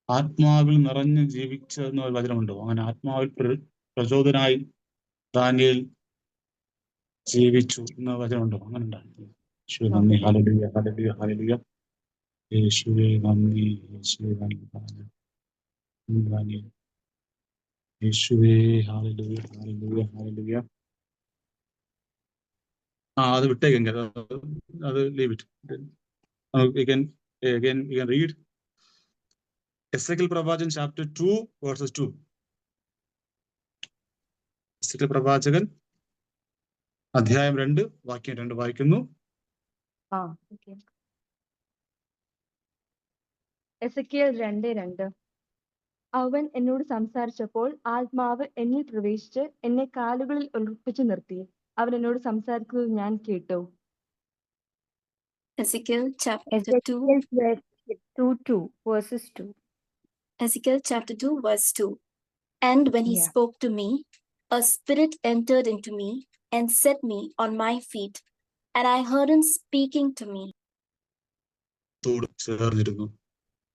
ആത്മാവിൽ നിറഞ്ഞ് ജീവിച്ച എന്ന വചനമുണ്ടോ? അങ്ങനെ ആത്മാവിൽ പ്രചോദനായി ദാനിയേൽ ജീവിച്ചു എന്ന വചനമുണ്ടോ? അങ്ങനെ ഉണ്ടായിരുന്നു. യേശുവേ നന്ദി, ഹല്ലേലൂയ, ഹല്ലേലൂയ, ഹല്ലേലൂയ. യേശുവേ നന്ദി, യേശുവേ നന്ദി, യേശുവേ ഹല്ലേലൂയ, ഹല്ലേലൂയ, ഹല്ലേലൂയ. അത് വിട്ടേക്കെങ്കിൽ അത് leave it. We can read Ezekiel പ്രവാചകൻ chapter 2 verses 2. എസെക്കിയേൽ പ്രവാചകൻ അധ്യായം 2 വാക്യം 2 വായിക്കുന്നു. എസെക്കിയേൽ 2:2. അവൻ എന്നോട് സംസാരിച്ചപ്പോൾ ആത്മാവ് എന്നിൽ പ്രവേശിച്ച് എന്നെ കാലുകളിൽ ഉറപ്പിച്ചു നിർത്തി. അവൻ എന്നോട് സംസാരിക്കുന്നത് ഞാൻ കേട്ടു. Ezekiel chapter 2. Ezekiel 2 verses 2. Ezekiel chapter 2 verse 2. And when he spoke to me, a spirit entered into me and set me on my feet, and I heard him speaking to me. ചേർന്നിരുന്നു.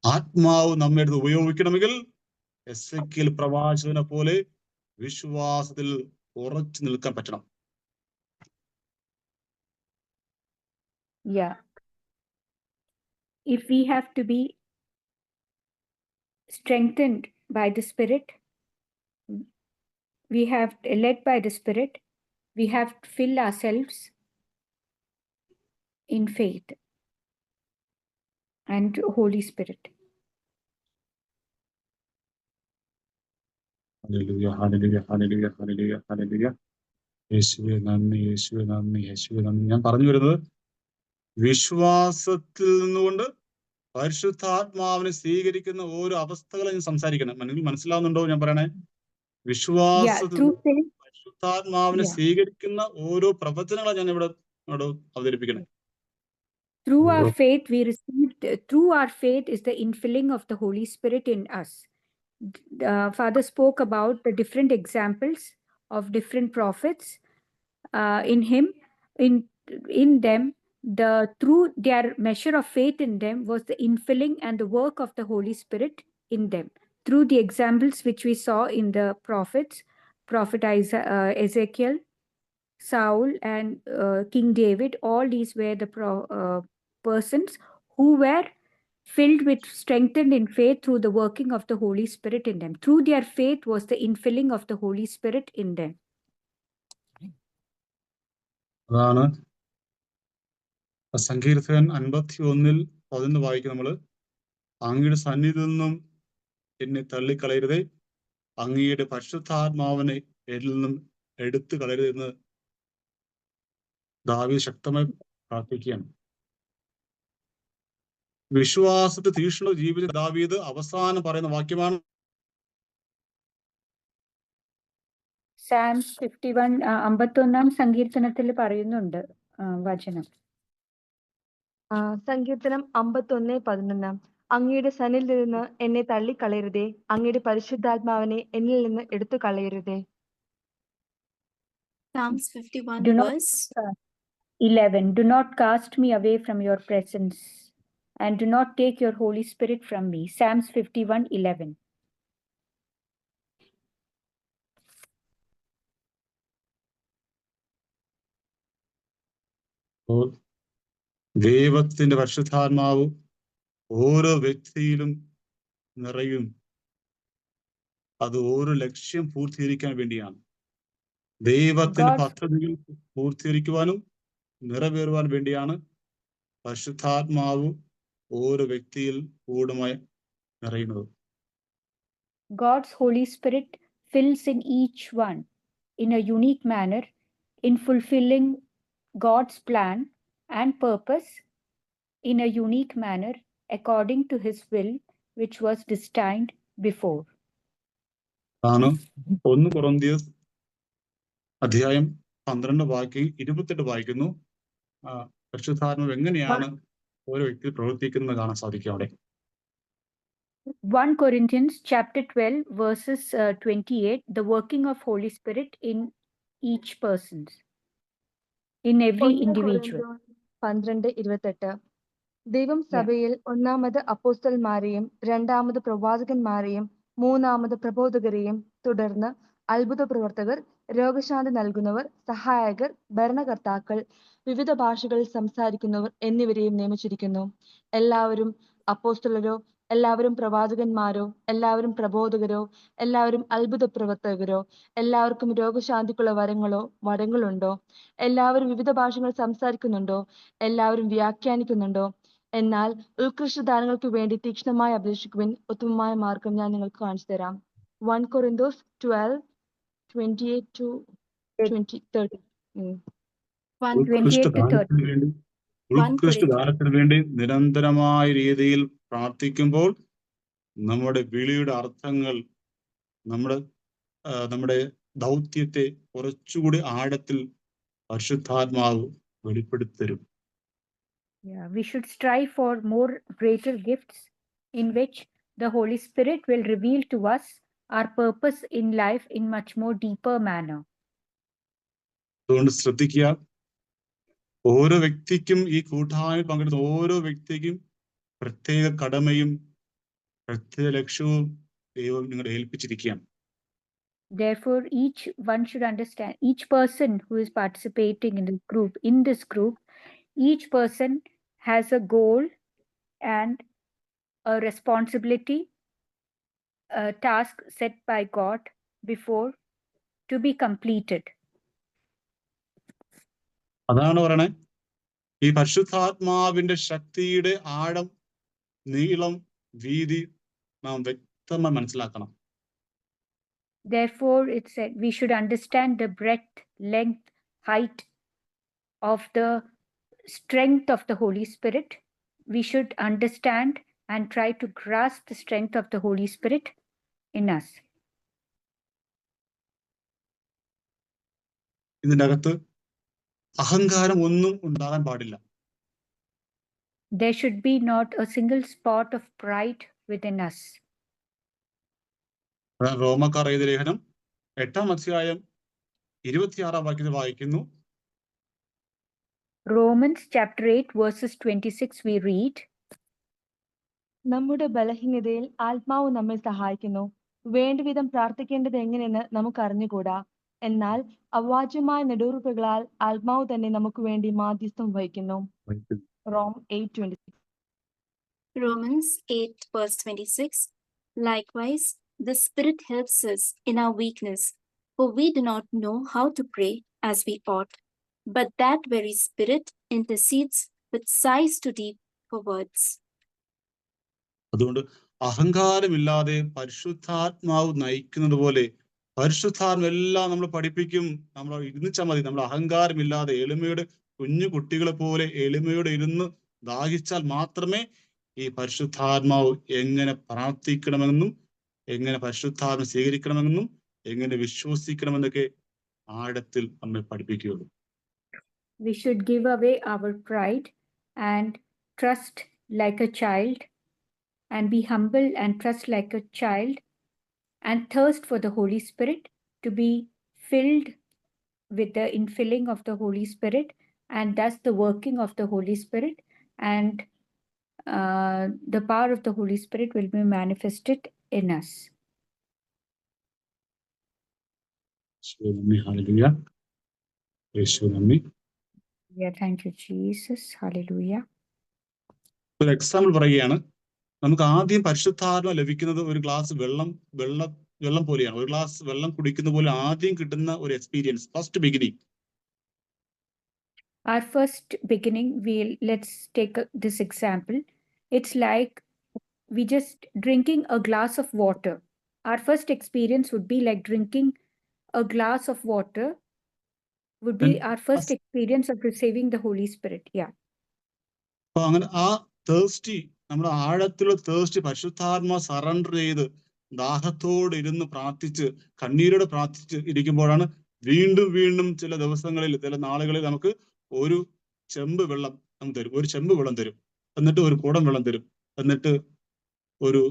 ആത്മാവ് നമ്മെ ഉപയോഗിക്കണമെങ്കിൽ Ezekiel പ്രവാചകനെ പോലെ വിശ്വാസത്തിൽ ഉറച്ചു നിൽക്കാൻ പറ്റണം. Yeah. If we have to be strengthened by the Spirit, we have led by the Spirit, we have to fill ourselves in faith and Holy Spirit. Hallelujah, hallelujah, hallelujah, hallelujah, hallelujah. യേശുവേ നന്ദി, യേശുവേ നന്ദി, യേശുവേ നന്ദി. ഞാൻ പറഞ്ഞു വരുന്നത്, വിശ്വാസത്തിൽ നിന്നുകൊണ്ട് പരിശുദ്ധാത്മാവിനെ സ്വീകരിക്കുന്ന ഓരോ അവസ്ഥകളും ഞാൻ സംസാരിക്കണം. നിങ്ങൾക്ക് മനസ്സിലാവുന്നുണ്ടോ ഞാൻ പറയണേ? വിശ്വാസത്തിൽ through faith. പരിശുദ്ധാത്മാവിനെ Yeah. സ്വീകരിക്കുന്ന ഓരോ പ്രവചനങ്ങളാണ് ഞാൻ ഇവിടെ അവതരിപ്പിക്കണേ. Through our Oh. faith, we received, through our faith is the infilling of the Holy Spirit in us. Father spoke about the different examples of different prophets. In him, in them, through their measure of faith in them was the infilling and the work of the Holy Spirit in them. Through the examples which we saw in the prophets, Prophet Ezekiel, Saul, and King David, all these were the persons who were filled with, strengthened in faith through the working of the Holy Spirit in them. Through their faith was the infilling of the Holy Spirit in them. അതാണ് സങ്കീർത്തകൻ 51:11 വായിക്കും നമ്മള്. അങ്ങയുടെ സന്നിധിയിൽ നിന്നും എന്നെ തള്ളിക്കളയരുതേ, അങ്ങയുടെ പരിശുദ്ധാത്മാവിനെ എന്നിൽ നിന്നും എടുത്തു കളയരുത് എന്ന് ദാവീദ് ശക്തമായി പ്രാർത്ഥിക്കുകയാണ്. വിശ്വാസത്തെ തീക്ഷ്ണ ജീവിത ദാവീദ് അവസാനം പറയുന്ന വാക്യമാണ് Psalms 51, 51 സങ്കീർത്തനത്തിൽ പറയുന്നുണ്ട് വചനം. സങ്കീർത്തനം 51:11. അങ്ങയുടെ സന്നിധിയിൽ നിന്ന് എന്നെ തള്ളിക്കളയരുതേ, അങ്ങയുടെ പരിശുദ്ധാത്മാവിനെ എന്നിൽ നിന്ന് എടുത്തു കളയരുതേ. Psalms 51 Do not verse 11. Do not cast me away from your presence, and do not take your Holy Spirit from me. Psalms 51:11. ദൈവത്തിന്റെ പരിശുദ്ധാത്മാവ് ഓരോ വ്യക്തിയിലും നിറയും. അത് ഓരോ ലക്ഷ്യം പൂർത്തീകരിക്കാൻ വേണ്ടിയാണ്. ദൈവത്തിന്റെ പദ്ധതികൾ പൂർത്തീകരിക്കുവാനും നിറവേറുവാൻ വേണ്ടിയാണ് പരിശുദ്ധാത്മാവ് ഓരോ വ്യക്തിയിൽ പൂർണ്ണമായി നിറയുന്നത്. God's Holy Spirit fills in each one in a unique manner in fulfilling God's plan and purpose in a unique manner according to his will, which was destined before. ആണ് 1 കൊരിന്ത്യർ അധ്യായം 12 വാക്യം 28 വായിക്കുന്നു. പരിശുദ്ധാത്മാവ് എങ്ങനെയാണ് ഓരോ വ്യക്തി പ്രവർത്തിക്കുന്നത് കാണാൻ സാധിക്കും അവിടെ. 1 Corinthians chapter 12 verses 28, the working of Holy Spirit in each person, in every individual. 12:28. ദൈവം സഭയിൽ ഒന്നാമത് അപ്പോസ്തലന്മാരെയും രണ്ടാമത് പ്രവാചകന്മാരെയും മൂന്നാമത് പ്രബോധകരെയും തുടർന്ന് അത്ഭുത പ്രവർത്തകർ, രോഗശാന്തി നൽകുന്നവർ, സഹായകർ, ഭരണകർത്താക്കൾ, വിവിധ ഭാഷകളിൽ സംസാരിക്കുന്നവർ എന്നിവരെയും നിയമിച്ചിരിക്കുന്നു. എല്ലാവരും അപ്പോസ്തലരോ, എല്ലാവരും പ്രവാചകന്മാരോ, എല്ലാവരും പ്രബോധകരോ, എല്ലാവരും അത്ഭുത പ്രവർത്തകരോ, എല്ലാവർക്കും രോഗശാന്തിക്കുള്ള വരങ്ങളുണ്ടോ, എല്ലാവരും വിവിധ ഭാഷകൾ സംസാരിക്കുന്നുണ്ടോ, എല്ലാവരും വ്യാഖ്യാനിക്കുന്നുണ്ടോ? എന്നാൽ ഉത്കൃഷ്ടദാനങ്ങൾക്ക് വേണ്ടി തീക്ഷ്ണമായി അപേക്ഷിക്കുവിൻ. ഉത്തമമായ മാർഗം ഞാൻ നിങ്ങൾക്ക് കാണിച്ചു തരാം. 1 Corinthians 12:28-30. ഉത്കൃഷ്ടദാനത്തിന് വേണ്ടി നിരന്തരമായ രീതിയിൽ പ്രാർത്ഥിക്കുമ്പോൾ നമ്മുടെ വിളിയുടെ അർത്ഥങ്ങൾ, നമ്മുടെ ദൗത്യത്തെ കുറച്ചുകൂടി ആഴത്തിൽ പരിശുദ്ധാത്മാവ് വെളിപ്പെടുത്തരും. Yeah, we should strive for more greater gifts in which the Holy Spirit will reveal to us our purpose in life in much more deeper manner. അതുകൊണ്ട് ശ്രദ്ധിക്കുക, ഓരോ വ്യക്തിക്കും, ഈ കൂട്ടായ്മയിൽ പങ്കെടുത്ത ഓരോ വ്യക്തിക്കും പ്രത്യേക കടമയും പ്രത്യേക ലക്ഷ്യവും ദൈവം നിങ്ങളെ ഏൽപ്പിച്ചിരിക്കുകയാണ്. Therefore, each one should understand, each person who is participating in this group, each person has a goal and a responsibility, a task set by God before to be completed. അതാണ് പറയണേ, ഈ പരിശുദ്ധാത്മാവിന്റെ ശക്തിയുടെ ആഴം, നീളം, വീതി നാം വ്യക്തമായി മനസ്സിലാക്കണം. Therefore, it said we should understand the breadth, length, height of the strength of the Holy Spirit. We should understand and try to grasp the strength of the Holy Spirit in us. ഇതിൻ്റെ അകത്ത് അഹങ്കാരം ഒന്നും ഉണ്ടാകാൻ പാടില്ല. There should be not a single spot of pride within us. റോമക്കാർ എഴുതിയ ലേഖനം 8-ാം അധ്യായം 26-ാം വാക്യത്തിൽ വായിക്കുന്നു. Romans chapter 8 verses 26 we read, നമ്മുടെ ബലഹീനതയിൽ ആത്മാവ് നമ്മെ സഹായിക്കുന്നു. വേണ്ടവിധം പ്രാർത്ഥിക്കേണ്ടത് എങ്ങനെയെന്ന് നമുക്ക് അറിഞ്ഞുകൂടാ. എന്നാൽ അവാച്യമായ നെടുവീർപ്പുകളാൽ ആത്മാവ് തന്നെ നമുക്ക് വേണ്ടി മാധ്യസ്ഥം വഹിക്കുന്നു. Rom 8:26. Romans 8, verse 26. Likewise, the Spirit helps us in our weakness, for we do not know how to pray as we ought. But that very Spirit intercedes with sighs too deep for words. അതുകൊണ്ട് അഹങ്കാരമില്ലാതെ പരിശുദ്ധാത്മാവ് നയിക്കുന്നത് പോലെ പരിശുദ്ധാത്മെല്ലാം നമ്മൾ പഠിപ്പിക്കും. നമ്മൾ ഇരുന്നിച്ചാൽ മതി. നമ്മൾ അഹങ്കാരമില്ലാതെ എളിമയുടെ കുഞ്ഞു കുട്ടികളെ പോലെ എളിമയോടെ ഇരുന്ന് ദാഹിച്ചാൽ മാത്രമേ ഈ പരിശുദ്ധാത്മാവ് എങ്ങനെ പ്രാർത്ഥിക്കണമെന്നും എങ്ങനെ പരിശുദ്ധാത്മ സ്വീകരിക്കണമെന്നും എങ്ങനെ വിശ്വസിക്കണമെന്നൊക്കെ ആഴത്തിൽ നമ്മെ പഠിപ്പിക്കുകയുള്ളൂ. we should give away our pride and trust like a child, and be humble and trust like a child, and thirst for the Holy Spirit, to be filled with the infilling of the Holy Spirit, and thus the working of the Holy Spirit, and the power of the Holy Spirit will be manifested in us. Hallelujah. യേശുവേ നന്ദി. Yeah, thank you, Jesus. Hallelujah. ഒരു example പറയുകയാണ്. നമുക്ക് ആദ്യം പരിശുദ്ധാത്മ ലഭിക്കുന്നത് ഒരു glass വെള്ളം പോലെയാണ്. ഒരു ഗ്ലാസ് വെള്ളം കുടിക്കുന്ന പോലെ ആദ്യം കിട്ടുന്ന ഒരു experience, first beginning. Our first beginning, let's take this example. It's like we just drinking a glass of water. Our first experience would be like drinking a glass of water would be our first experience of receiving the Holy Spirit. Yeah. അപ്പൊ അങ്ങനെ ആ thirsty, നമ്മുടെ ആഴത്തിലുള്ള thirsty പരിശുദ്ധാത്മ surrender ചെയ്ത് ദാഹത്തോട് ഇരുന്ന് പ്രാർത്ഥിച്ച് കണ്ണീരോടെ പ്രാർത്ഥിച്ച് ഇരിക്കുമ്പോഴാണ് വീണ്ടും വീണ്ടും ചില ദിവസങ്ങളിൽ ചില നാളുകളിൽ നമുക്ക് ഒരു ചെമ്പ് വെള്ളം തരും, ഒരു ചെമ്പ് വെള്ളം തരും, എന്നിട്ട് ഒരു കുടം വെള്ളം തരും, എന്നിട്ട് ഒരു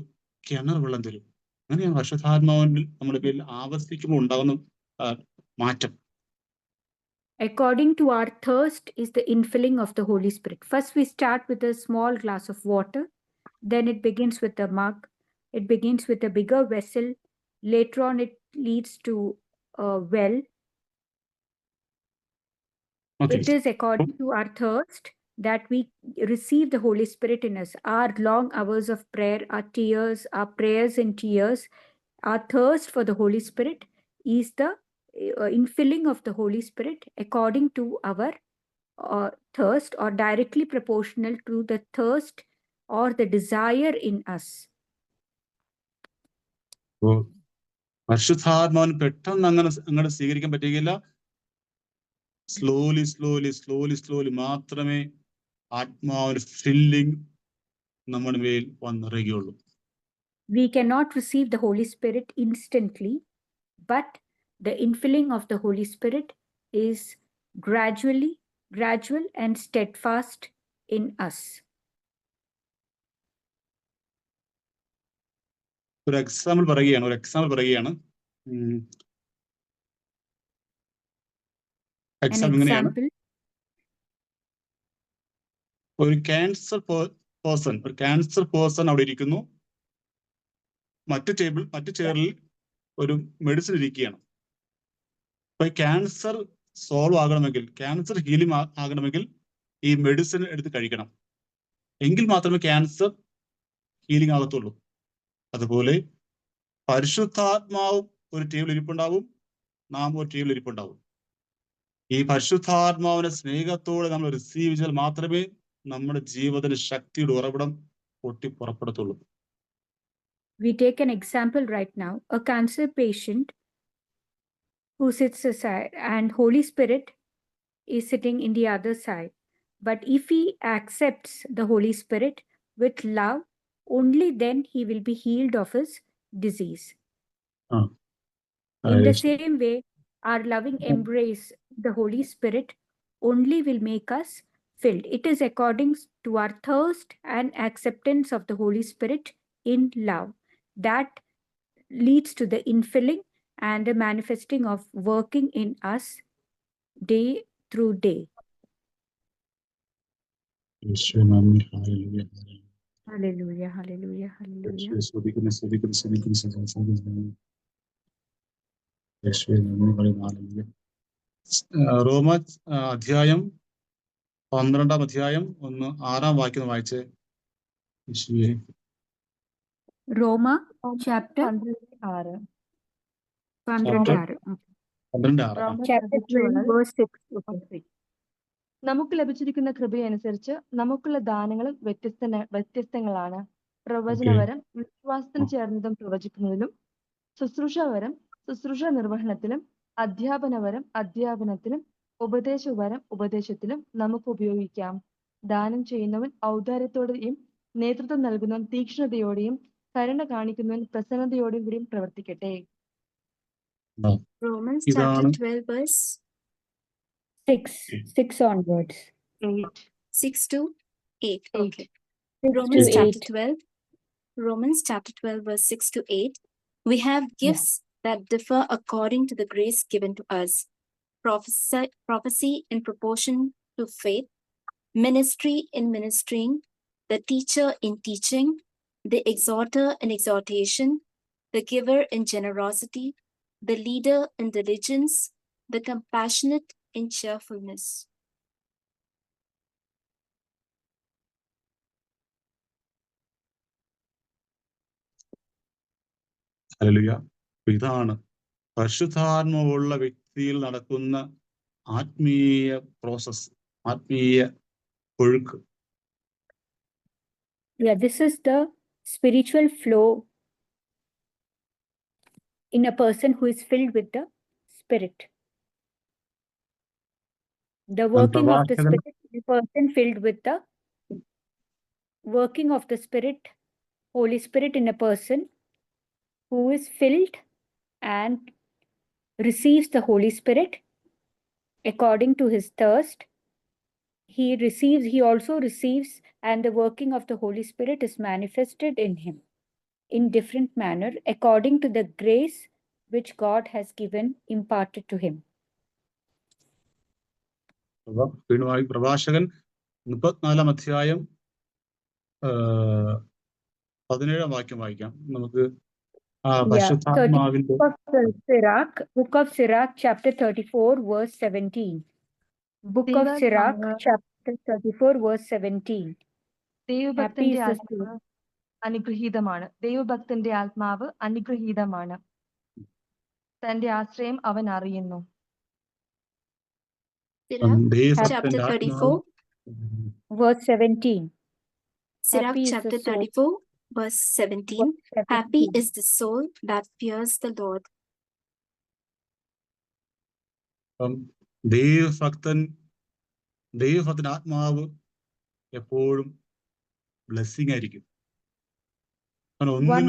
കിണർ വെള്ളം തരും. അങ്ങനെയാണ് പരിശുദ്ധാത്മാവിൽ നമ്മുടെ പേരിൽ ആവർത്തിക്കുമ്പോൾ ഉണ്ടാകുന്ന മാറ്റം. According to our thirst is the infilling of the Holy Spirit. First, we start with a small glass of water. Then it begins with a mug. It begins with a bigger vessel. Later on, it leads to a well. Okay. It is according to our thirst that we receive the Holy Spirit in us. Our long hours of prayer, our tears, our prayers in tears, our thirst for the Holy Spirit is the infilling of the Holy Spirit according to our thirst, or directly proportional to the thirst or the desire in us. പരിശുദ്ധാത്മാവിന് പെട്ടെന്ന് അങ്ങനെ സ്വീകരിക്കാൻ പറ്റുകയില്ല. Slowly മാത്രമേ ആത്മാവിന് filling നമ്മുടെ മേൽ വന്നിറങ്ങുകയുള്ളൂ. We cannot receive the Holy Spirit instantly, but the infilling of the Holy Spirit is gradual and steadfast in us. ഒരു എക്സാമ്പിൾ പറയുകയാണ്. എക്സാമ്പിൾ ഇങ്ങനെയാണ്. ഒരു ക്യാൻസർ പേഴ്സൺ അവിടെ ഇരിക്കുന്നു. മറ്റു ചെയറിൽ ഒരു മെഡിസിൻ ഇരിക്കുകയാണ്. അപ്പൊ ക്യാൻസർ സോൾവ് ആകണമെങ്കിൽ, ക്യാൻസർ ഹീലിംഗ് ആകണമെങ്കിൽ ഈ മെഡിസിൻ എടുത്ത് കഴിക്കണം. എങ്കിൽ മാത്രമേ ക്യാൻസർ ഹീലിംഗ് ആകത്തുള്ളൂ. അതുപോലെ പരിശുദ്ധാത്മാവും ഒരു ടേബിൾ ഇരിപ്പുണ്ടാവും, നാം ഒരു ടേബിൾ ഇരിപ്പുണ്ടാവും. ഈ പരിശുദ്ധാത്മാവിനെ സ്നേഹത്തോടെ നമ്മൾ റിസീവ് ചെയ്താൽ മാത്രമേ നമ്മുടെ ജീവിതത്തിന് ശക്തിയുടെ ഉറവിടം പൊട്ടി പുറപ്പെടത്തുള്ളൂ. We take an example right now, a cancer patient who sits aside and Holy Spirit is sitting in the other side. But if he accepts the Holy Spirit with love, only then he will be healed of his disease. In the same way, our loving embrace, the Holy Spirit, only will make us filled. It is according to our thirst and acceptance of the Holy Spirit in love that leads to the infilling and the manifesting of working in us day through day. Hallelujah, hallelujah, hallelujah. റോമ അധ്യായം 12 അധ്യായം 6 വാക്യം വായിച്ചേ. റോമ chapter 12:6. 12:6. Chapter 12 verse 6. Okay. നമുക്ക് ലഭിച്ചിരിക്കുന്ന കൃപയനുസരിച്ച് നമുക്കുള്ള ദാനങ്ങളും വ്യത്യസ്തങ്ങളാണ്. പ്രവചനവരം വിശ്വാസത്തിന് ചേർന്നതും പ്രവചിക്കുന്നതിലും, ശുശ്രൂഷാവരം ശുശ്രൂഷ നിർവഹണത്തിലും, അധ്യാപനവരം അധ്യാപനത്തിലും, ഉപദേശവരം ഉപദേശത്തിലും നമുക്ക് ഉപയോഗിക്കാം. ദാനം ചെയ്യുന്നവൻ ഔദാര്യത്തോടെയും നേതൃത്വം നൽകുന്നവൻ തീക്ഷ്ണതയോടെയും കരുണ കാണിക്കുന്നവൻ പ്രസന്നതയോടെയും കൂടിയും പ്രവർത്തിക്കട്ടെ. Romans chapter 12 verse 6 onwards. 6 to 8. 8. Okay. 6 Romans to chapter 8. 12. Romans chapter 12 verse 6 to 8. We have gifts that differ according to the grace given to us. Prophecy in proportion to faith, ministry in ministering, the teacher in teaching, the exhorter in exhortation, the giver in generosity, the leader in diligence, the compassionate in cheerfulness. Hallelujah. ഇതാണ് പരിശുദ്ധാത്മാവുള്ള വ്യക്തിയിൽ നടക്കുന്ന ആത്മീയ process, ആത്മീയ ഒഴുക്ക്. Yeah, this is the spiritual flow in a person who is filled with the Spirit. The working of the Spirit in a person filled with the working of the Spirit, Holy Spirit in a person who is filled and receives the Holy Spirit according to his thirst. He also receives, and the working of the Holy Spirit is manifested in him in different manner according to the grace which God has given, imparted to him. വീണ്ടുമായി പ്രഭാഷകൻ 34 അധ്യായം 17 വാക്യം വായിക്കാം. നമുക്ക് പരിശുദ്ധാത്മാവിന്റെ Book of Sirach chapter 34 verse 17. Book of Sirach chapter 34 verse 17. ദൈവഭക്തന്റെ ആത്മാവ് അനുഗ്രഹീതമാണ്. ദൈവഭക്തന്റെ ആത്മാവ് അനുഗ്രഹീതമാണ്. തന്റെ ആശ്രയം അവൻ അറിയുന്നു. Sirach chapter 34 verse 17. Sirach chapter 34 verse 17. Happy is the soul that fears the Lord. ദൈവഭക്തൻ ആത്മാവ് എപ്പോഴും ബ്ലെസ്സിംഗ് ആയിരിക്കും. One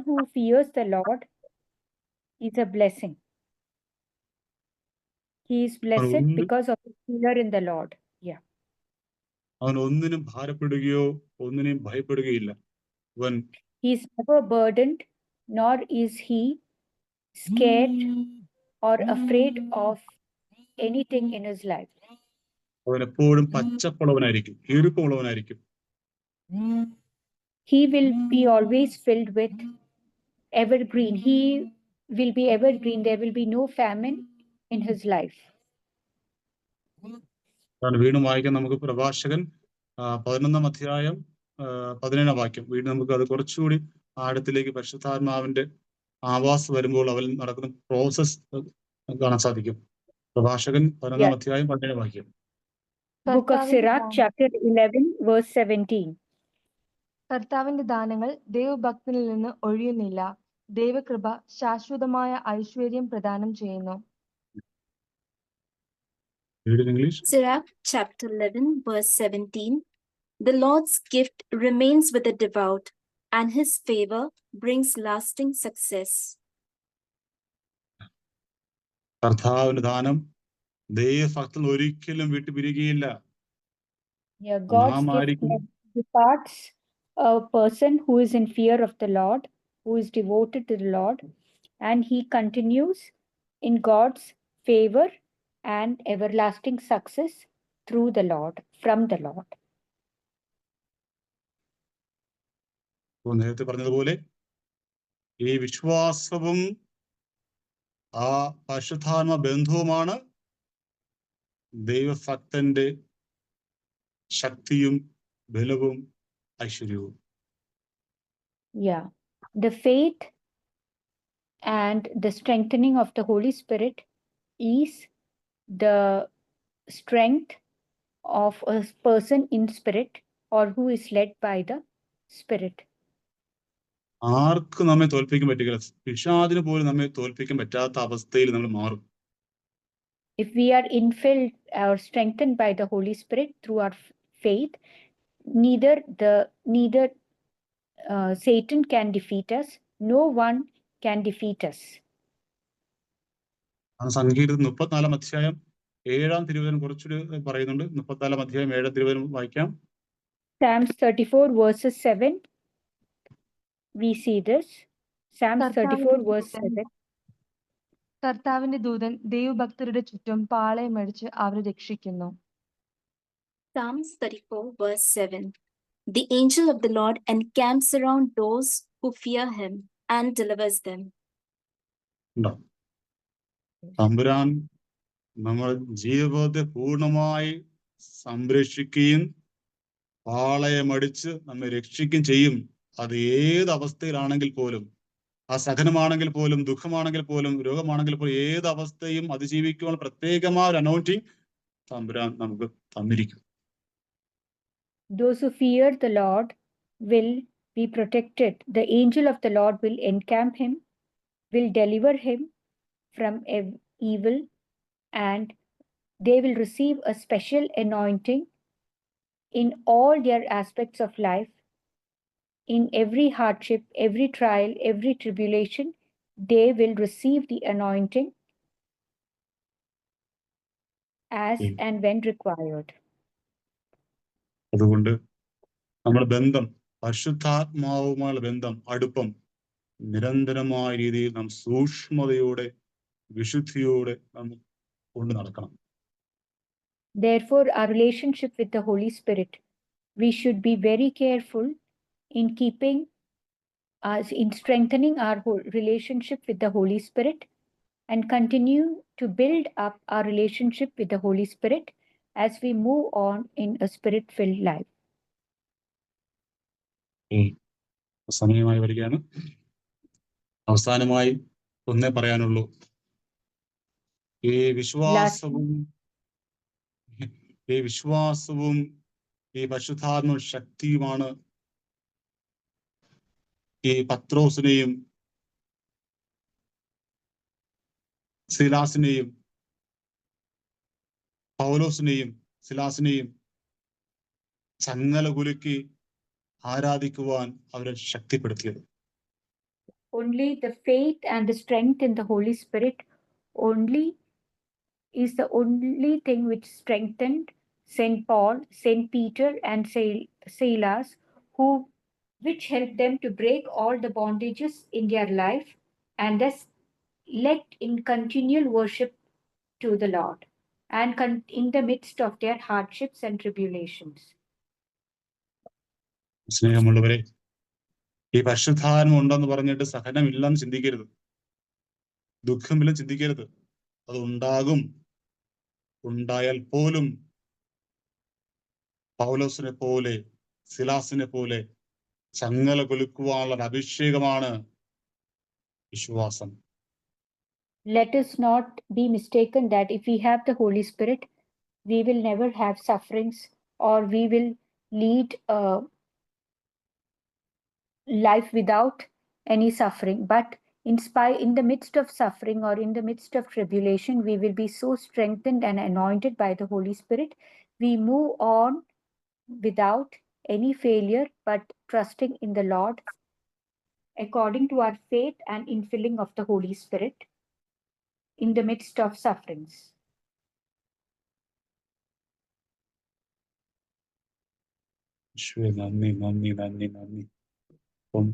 who fears the Lord is a blessing. He is blessed because of his fear in the Lord. Yeah. അവൻ ഒന്നിനും ഭാരപ്പെടുകയോ ഒന്നിനും ഭയപ്പെടുകയില്ല. He is never burdened, nor is he scared or afraid of anything in his life. അവൻ എപ്പോഴും പച്ചപ്പുള്ളവനായിരിക്കും, ഈർപ്പമുള്ളവനായിരിക്കും. He will be always filled with evergreen. He will be evergreen. There will be no famine in his life. വീണ്ടും വായിക്കാൻ നമുക്ക് പ്രഭാഷകൻ 11 അധ്യായം 17 വാക്യം. വീണ്ടും നമുക്ക് അത് കുറച്ചുകൂടി ആഴത്തിലേക്ക് പരിശുദ്ധാത്മാവിന്റെ ആവാസം വരുമ്പോൾ അവൻ നടക്കുന്ന പ്രോസസ് കാണാൻ സാധിക്കും. പ്രഭാഷകൻ 11 അധ്യായം 17 വാക്യം. Book of Sirach, chapter 11, verse 17. കർത്താവിന്റെ ദാനങ്ങൾ ദൈവഭക്തനിൽ നിന്ന് ഒഴിയുന്നില്ല. ദൈവകൃപ ശാശ്വതമായ ഐശ്വര്യം പ്രദാനം ചെയ്യുന്നു. Read in English. Sirach chapter 11, verse 17. The Lord's gift remains with the devout, and his favor brings lasting success. കർത്താവിന്റെ ദാനം ദൈവഭക്തൻ ഒരിക്കലും വിട്ടുപിരിയുകയില്ല. Yeah, God's നാം gift ആയിരിക്കും never departs a person who is in fear of the Lord, who is devoted to the Lord, and he continues in God's favor and everlasting success through the Lord, from the Lord. നേരത്തെ പറഞ്ഞതുപോലെ ഈ വിശ്വാസവും ആ പരിശുദ്ധാത്മ ബന്ധവുമാണ് ദൈവഭക്തന്റെ ശക്തിയും ബലവും ഐശ്വര്യവും. Yeah, the faith and the strengthening of the Holy Spirit is the strength of a person in spirit or who is led by the Spirit. ആർക്കും നമ്മെ തോൽപ്പിക്കാൻ പറ്റുകയില്ല. പിശാചിന് പോലും നമ്മെ തോൽപ്പിക്കാൻ പറ്റാത്ത അവസ്ഥയിൽ നമ്മൾ മാറും. If we are infilled or strengthened by the Holy Spirit through our faith, neither Satan can defeat us. No one can defeat us. സങ്കീർത്തനം 34 അധ്യായം 7 തിരുവചനം കുറച്ചുകൂടി പറയുന്നുണ്ട്. 34 അധ്യായം 7 തിരുവചനം വായിക്കാം. Psalms 34 verses 7. We see this. Psalms 34 verse 7. കർത്താവിന്റെ ദൂതൻ ദൈവഭക്തരുടെ ചുറ്റും പാളയമടിച്ച് അവരെ രക്ഷിക്കുന്നു. Psalms 34, verse 7. The angel of the Lord encamps around those who fear him and delivers them. തമ്പുരാൻ നമ്മൾ ജീവിതത്തെ പൂർണ്ണമായി സംരക്ഷിക്കുകയും പാളയമടിച്ച് നമ്മെ രക്ഷിക്കുകയും ചെയ്യും. അത് ഏത് അവസ്ഥയിലാണെങ്കിൽ പോലും, ആ സഹനമാണെങ്കിൽ പോലും, ദുഃഖമാണെങ്കിൽ പോലും, രോഗമാണെങ്കിൽ പോലും, ഏത് അവസ്ഥയും അതിജീവിക്കുവാൻ പ്രത്യേകമായ ഒരു അനോയിന്റിങ് തമ്പുരാൻ നമുക്ക് തന്നിരിക്കും. Those who fear the Lord will be protected. The angel of the Lord will encamp him, will deliver him from evil, and they will receive a special anointing in all their aspects of life. In every hardship, every trial, every tribulation, they will receive the anointing as and when required. അതുകൊണ്ട് നമ്മുടെ ബന്ധം, പരിശുദ്ധാത്മാവുമായുള്ള ബന്ധം, അടുപ്പം നിരന്തരമായ രീതിയിൽ നാം സൂക്ഷ്മതയോടെ വിശുദ്ധിയോടെ നാം കൊണ്ട് നടക്കണം. Therefore, our relationship with the Holy Spirit, we should be very careful in keeping us, in strengthening our relationship with the Holy Spirit, and continue to build up our relationship with the Holy Spirit as we move on in a spirit-filled life. സമയമായി വരികയാണ്. അവസാനമായി ഒന്നേ പറയാനുള്ളൂ. ഈ വിശ്വാസവും ഈ പരിശുദ്ധാത്മ ശക്തിയുമാണ് ഈ പത്രോസിനെയും സിലാസിനെയും പൗലോസിനെയും സിലാസിനെയും ചങ്ങല കുലുക്കി ആരാധിക്കുവാൻ അവരെ ശക്തിപ്പെടുത്തിയത്. Only the faith and the strength in the Holy Spirit only is the only thing which strengthened Saint Paul, Saint Peter, and Silas, which helped them to break all the bondages in their life and thus led in continual worship to the Lord and in the midst of their hardships and tribulations. സ്നേഹമുള്ളവരെ, ഈ പരിശുദ്ധാത്മ ഉണ്ടെന്ന് പറഞ്ഞിട്ട് സഹനമില്ലെന്ന് ചിന്തിക്കരുത്, ദുഃഖമില്ലെന്ന് ചിന്തിക്കരുത്. അത് ഉണ്ടാകും. ഉണ്ടായാൽ പോലും പൗലോസിനെ പോലെ സിലാസിനെ പോലെ ചങ്ങല കൊലുക്കുവാനുള്ള അഭിഷേകമാണ് വിശ്വാസം. let us not be mistaken that if we have the Holy Spirit, we will never have sufferings or we will lead a life without any suffering. But in the midst of suffering or in the midst of tribulation, we will be so strengthened and anointed by the Holy Spirit. We move on without any failure, but trusting in the Lord according to our faith and infilling of the Holy Spirit in the midst of sufferings. ഈശോയെ നന്ദി നന്ദി നന്ദി നന്ദി. അപ്പം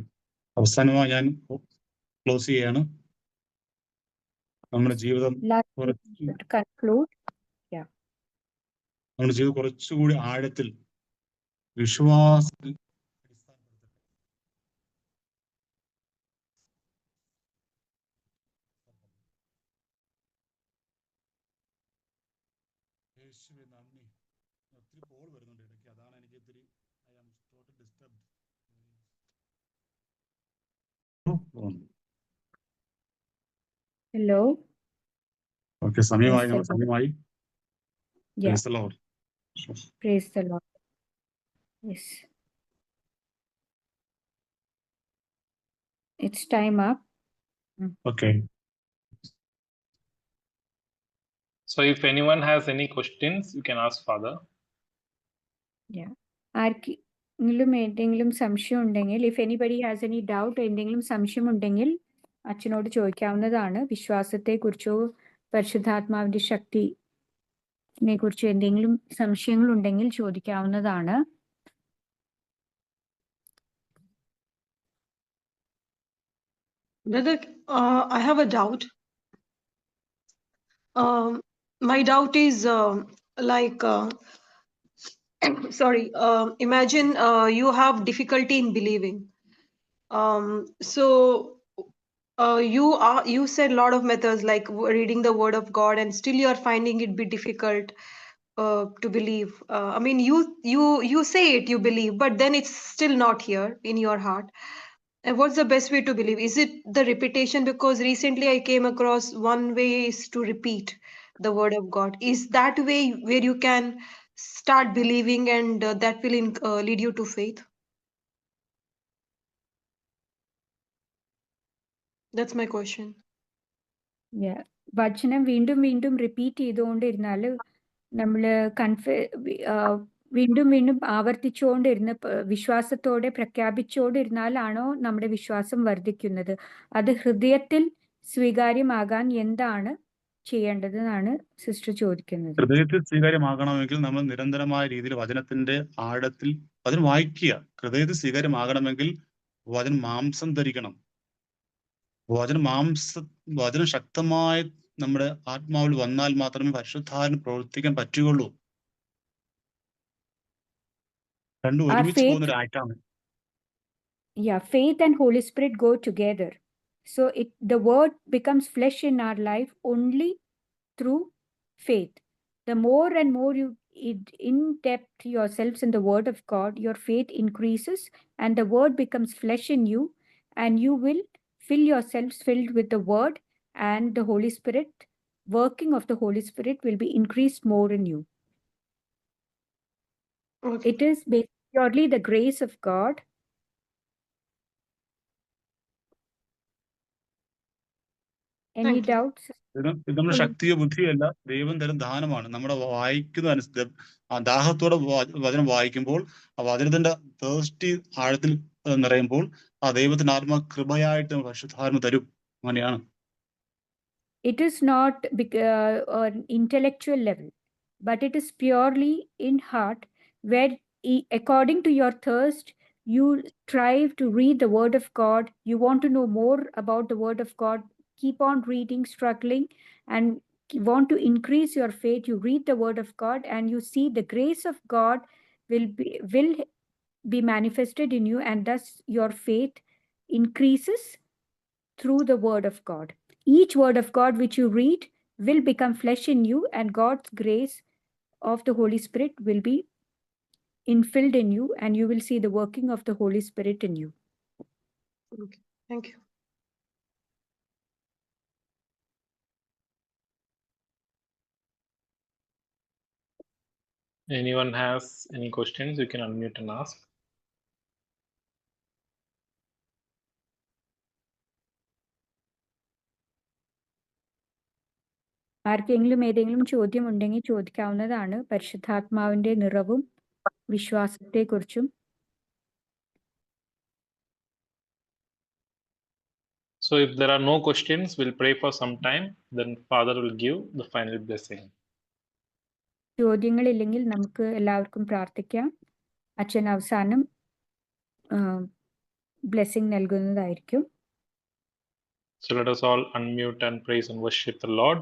അവസാനമായി ഞാൻ close ചെയ്യാണ്. നമ്മുടെ ജീവിതം To conclude, നമ്മുടെ ജീവിതം കുറച്ചുകൂടി ആഴത്തിൽ വിശ്വാസത്തിൽ യേശുവേ നന്ദി. ഒത്തിരി കോൾ വരുന്നുണ്ട് ഇടയ്ക്ക്, അതാണ് എനിക്ക് ഇത്തിരി I am totally disturbed. hello. Okay, സമയമായി, Praise നമ്മുടെ the Lord. സമയമായി. Yeah, Praise the Lord. praise the Lord. Yes. It's time up. Okay. So if anyone has any questions, you can ask Father. ആർക്കെങ്കിലും എന്തെങ്കിലും സംശയം ഉണ്ടെങ്കിൽ, if anybody has any doubt, എന്തെങ്കിലും സംശയം ഉണ്ടെങ്കിൽ അച്ഛനോട് ചോദിക്കാവുന്നതാണ്. വിശ്വാസത്തെക്കുറിച്ചോ പരിശുദ്ധാത്മാവിന്റെ ശക്തിനെ കുറിച്ചോ എന്തെങ്കിലും സംശയങ്ങൾ ഉണ്ടെങ്കിൽ ചോദിക്കാവുന്നതാണ്. Brother, I have a doubt. My doubt is sorry, imagine you have difficulty in believing. So you said a lot of methods like reading the word of God, and still you are finding it be difficult to believe. I mean, you say it, you believe, but then it's still not here in your heart. And what's the best way to believe? Is it the repetition? Because recently I came across one way is to repeat the word of God. Is that way where you can start believing, and that will lead you to faith? That's my question. വചനം വീണ്ടും വീണ്ടും repeat ചെയ്തുകൊണ്ടിരുന്നാൽ നമ്മൾ വീണ്ടും വീണ്ടും ആവർത്തിച്ചുകൊണ്ടിരുന്ന് വിശ്വാസത്തോടെ പ്രഖ്യാപിച്ചുകൊണ്ടിരുന്നാലാണോ നമ്മുടെ വിശ്വാസം വർദ്ധിക്കുന്നത്? അത് ഹൃദയത്തിൽ സ്വീകാര്യമാകാൻ എന്താണ് ചെയ്യേണ്ടതെന്നാണ് സിസ്റ്റർ ചോദിക്കുന്നത്. ഹൃദയത്തിൽ സ്വീകാര്യമാകണമെങ്കിൽ നമ്മൾ നിരന്തരമായ രീതിയിൽ വചനത്തിന്റെ ആഴത്തിൽ വചനം വായിക്കുക. ഹൃദയത്തിൽ സ്വീകാര്യമാകണമെങ്കിൽ വചനം മാംസം ധരിക്കണം. വചനം ശക്തമായി നമ്മുടെ ആത്മാവിൽ വന്നാൽ മാത്രമേ പരിശുദ്ധാത്മാവിന് പ്രവർത്തിക്കാൻ പറ്റുകയുള്ളൂ. രണ്ടും ഒരുമിച്ച് പോകുന്ന ഒരു ആക്ടാണ്. Faith and Holy Spirit go together. So the word becomes flesh in our life only through faith. The more and more you in depth yourselves in the word of God, your faith increases and the word becomes flesh in you, and you will fill yourselves filled with the word, and the Holy Spirit, working of the Holy Spirit will be increased more in you. Okay. It is purely the grace of God. Any Thank you. doubts? ഇത് നമ്മുടെ ശക്തിയോ ബുദ്ധിയോ അല്ല, ദൈവം തരും ദാനമാണ്. നമ്മുടെ വായിക്കുന്ന അനുസരിച്ച് ആ ദാഹത്തോടെ വചനം വായിക്കുമ്പോൾ ആ വചനത്തിന്റെ തേഴ്സ്റ്റി ആഴത്തിൽ നിറയുമ്പോൾ ആ ദൈവത്തിന്റെ ആത്മ കൃപയായിട്ട് പരിശുദ്ധാത്മ തരും. അങ്ങനെയാണ്. It is not on intellectual level, but it is purely in heart, where according to your thirst, you strive to read the word of God. You want to know more about the word of God. Keep on reading, struggling, and want to increase your faith. You read the word of God, and you see the grace of God will be manifested in you, and thus your faith increases through the word of God. Each word of God which you read will become flesh in you, and God's grace of the Holy Spirit will be infilled in you, and you will see the working of the Holy Spirit in you. Okay. Thank you. Anyone has any questions, you can unmute and ask. ആർക്കെങ്കിലും ഏതെങ്കിലും ചോദ്യം ഉണ്ടെങ്കിൽ ചോദിക്കാവുന്നതാണ്. പരിശുദ്ധാത്മാവിന്റെ നിറവും വിശ്വാസത്തെക്കുറിച്ചും. So if there are no questions, we'll pray for some time, then Father will give the final blessing. ചോദ്യങ്ങളില്ലെങ്കിൽ നമുക്ക് എല്ലാവർക്കും പ്രാർത്ഥിക്കാം. അച്ഛൻ അവസാനം ബ്ലെസ്സിങ് നൽകുന്നതായിരിക്കും. So let us all unmute and praise and worship the Lord.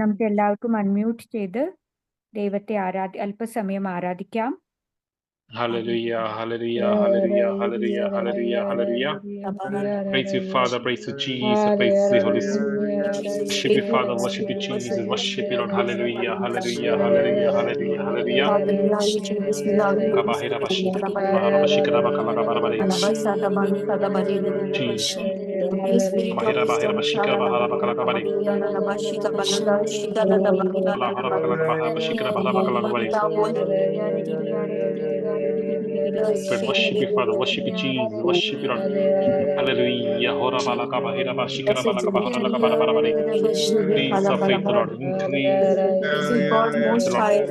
നമുക്ക് എല്ലാവർക്കും അൺമ്യൂട്ട് ചെയ്ത് ദൈവത്തെ അല്പസമയം ആരാധിക്കാം. Hallelujah, hallelujah, hallelujah, hallelujah, hallelujah, hallelujah. Praise you, Father, praise you, Jesus, praise you, Holy Spirit. Worship you, Father, worship you, Jesus, worship you, Lord. Hallelujah, hallelujah, hallelujah, hallelujah, hallelujah. Kabahira bashika, bahara bashika, bakala kabara Jesus. Bahira bahira bashika, bahara bakala kabari. Bahara bakala bahara bashika, bahara bakala kabari. Spirit, worship you, Father, worship you, Jesus, worship you, Lord. Hallelujah. Hora balaka bahira bashika, balaka bahara kabara kabari. Increase of faith, Lord. Increase. God most high.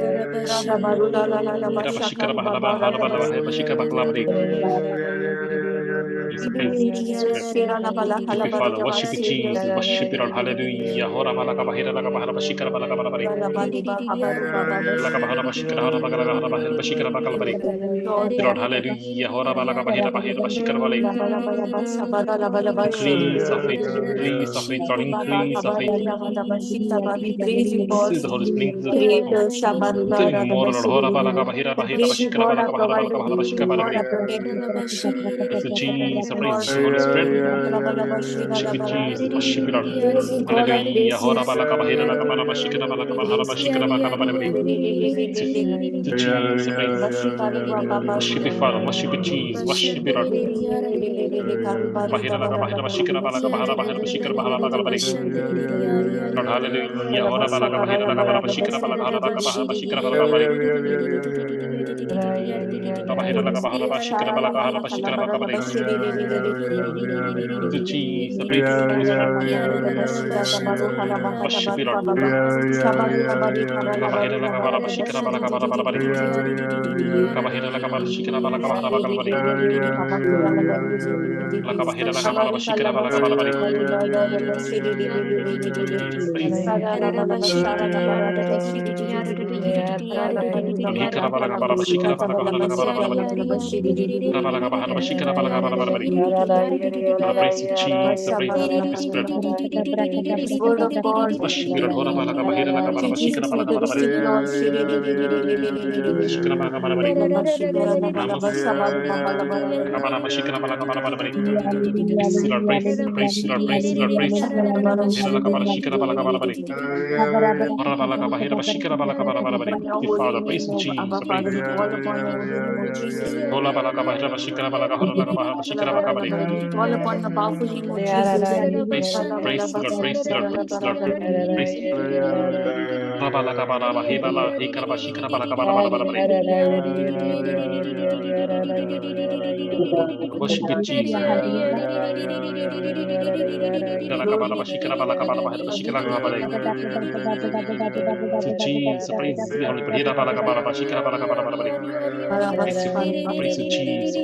Father, worship you, Jesus, worship you, Lord. Hallelujah. Hora balaka bahira laka bahara bashika balaka barabari. Laka bahara bashika hora balaka bahara bahira bashika balaka bari. Lord, hallelujah. Hora balaka bahira bashika bali. Increase of faith, increase of faith, Lord. Increase of faith. This is the Holy Spirit. Including more, Lord. Hora balaka bahira bashika balaka bahara bashika balaka. Praise you, Jesus, praise you, Holy Spirit. Worship you, Jesus, worship you, Lord. Hallelujah. Hora balaka bahira laka bahara bashika balaka bahara bashika balaka bari. To Jesus, praise. Worship you, Father, worship you, Jesus, worship you, Lord. Bahira laka bahira bashika balaka bahara bashika balaka bari. Lord, hallelujah. Hora balaka bahira laka bahara bashika balaka bahara bashika balaka bari. Bahira laka bahara bashika balaka bahara bashika balaka bari. To Jesus, praise the Holy Spirit. Worship you, Lord. Bahira laka bahara bashika balaka bahara bari. Bahira laka bashika balaka bahara bari. Laka bahira laka bahara bashika balaka bari. Praise. Hikara balaka bahara bashika balaka bahara bari. Balaka bahara bashika balaka bari. Praise you, Jesus, praise the Holy Spirit. Word of God. Worship you, Lord. Hora balaka bahira laka bahara bashika balaka bari. Bashika balaka bari. Praise you, Lord, praise you, praise you, Lord, praise you, Lord, praise you. Hira laka bahara bashika balaka bari. Hora balaka bahira bashika balaka bari. Father, praise you, Jesus, praise you. Hola balaka bahira bashika balaka hora laka bahara bashika balaka bari. Call upon the powerful name of Jesus. Praise you, praise you, Lord, praise you, Lord, praise you, Lord, praise you. Hora balaka bahara bahira la hikara bashika balaka bari. Worship you, Jesus. To Jesus, praise the Holy Spirit. Praise you, Jesus. Praise you. Worship the Holy Spirit. Father, praise you, praise you, Jesus.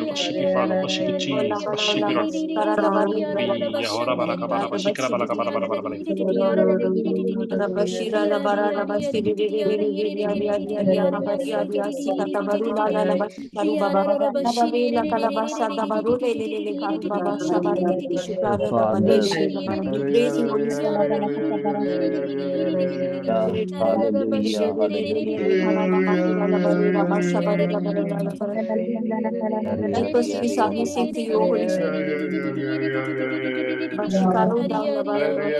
Worship you, Father, worship you, Jesus, worship you, Lord. help us to be submissive to you, Holy Spirit. Bashikalo Davalavara.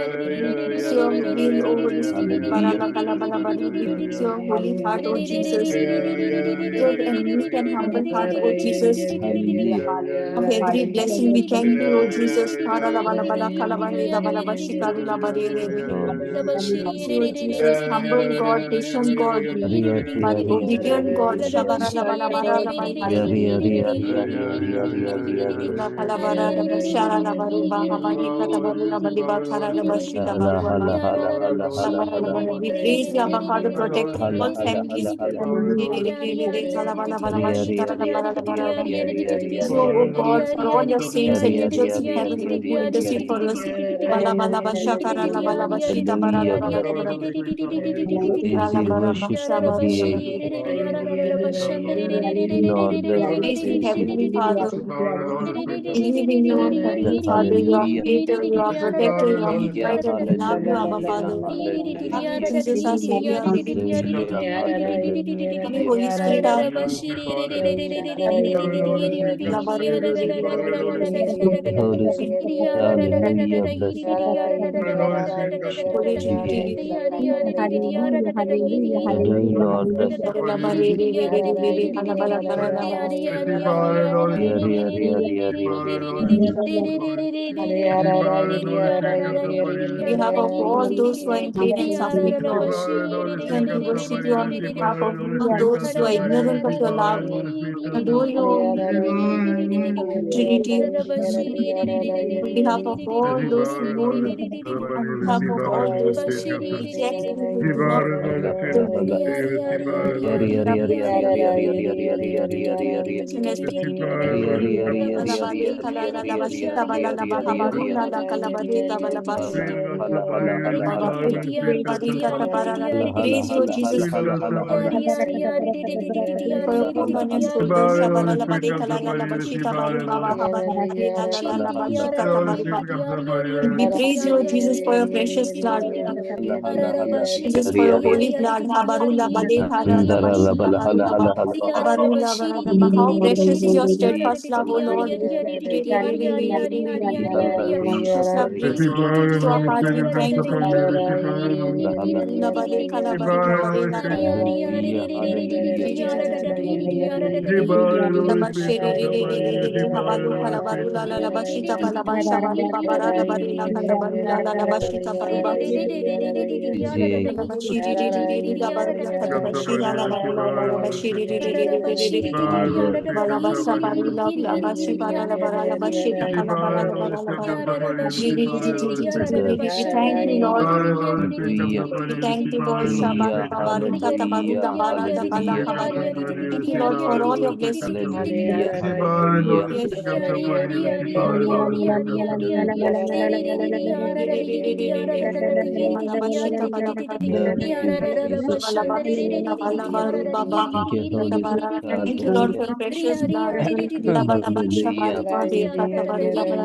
It's your will, O Holy Spirit. Baralakalabalavari. It's your holy heart, O Jesus. Your meek and humble heart, O Jesus. Of every blessing, we thank you, O Jesus. Lord Jesus, humble God, patient God, obedient God. We praise you, Abba Father, protect all families. So, oh God, for all your saints and angels in heaven who intercede for us. Praise the Heavenly Father. Believe in you, Heavenly Father, you are creator, you are protector, you are provider. We love you, Abba Father. Love you, Jesus, our Savior. Holy Spirit, our behalf of all those who are in pain and suffering, Lord, and we worship you on behalf of those who are ignorant of your love. Adore your Trinity. On behalf of all those who know you, on behalf of all those who reject you, who do not praise you, Jesus. For your crown on your shoulders, we praise you, Jesus, for your precious blood. Jesus, for your holy blood. How precious is your steadfast love, O Lord. Precious love brings peace to our heart. We thank you. We thank you, Lord. We thank you, Lord. Thank you, Lord, for all your blessings. Thank you, Lord, for your precious blood.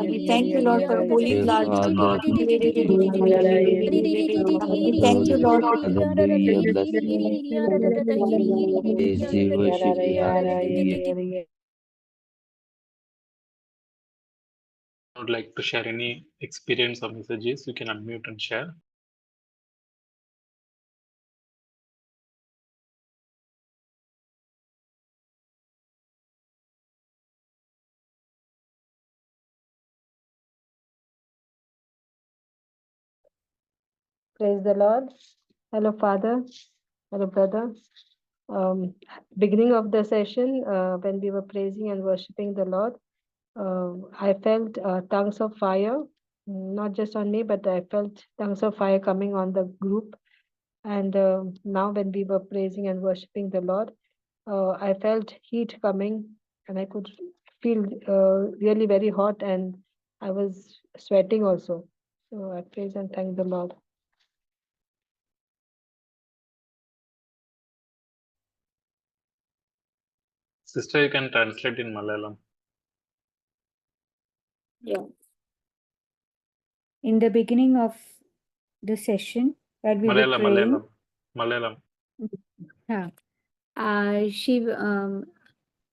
We thank you, Lord, for your holy blood. We thank you, Lord. Would like to share any experience or messages, you can unmute and share. Praise the Lord. Hello, Father. Hello, brother. Beginning of the session, when we were praising and worshiping the Lord, I felt tongues of fire, not just on me, but I felt tongues of fire coming on the group. And now when we were praising and worshiping the Lord, I felt heat coming and I could feel really very hot and I was sweating also. So I praise and thank the Lord. Sister, you can translate in Malayalam. Yeah. In the beginning of the session, while we were praying, Malayalam. she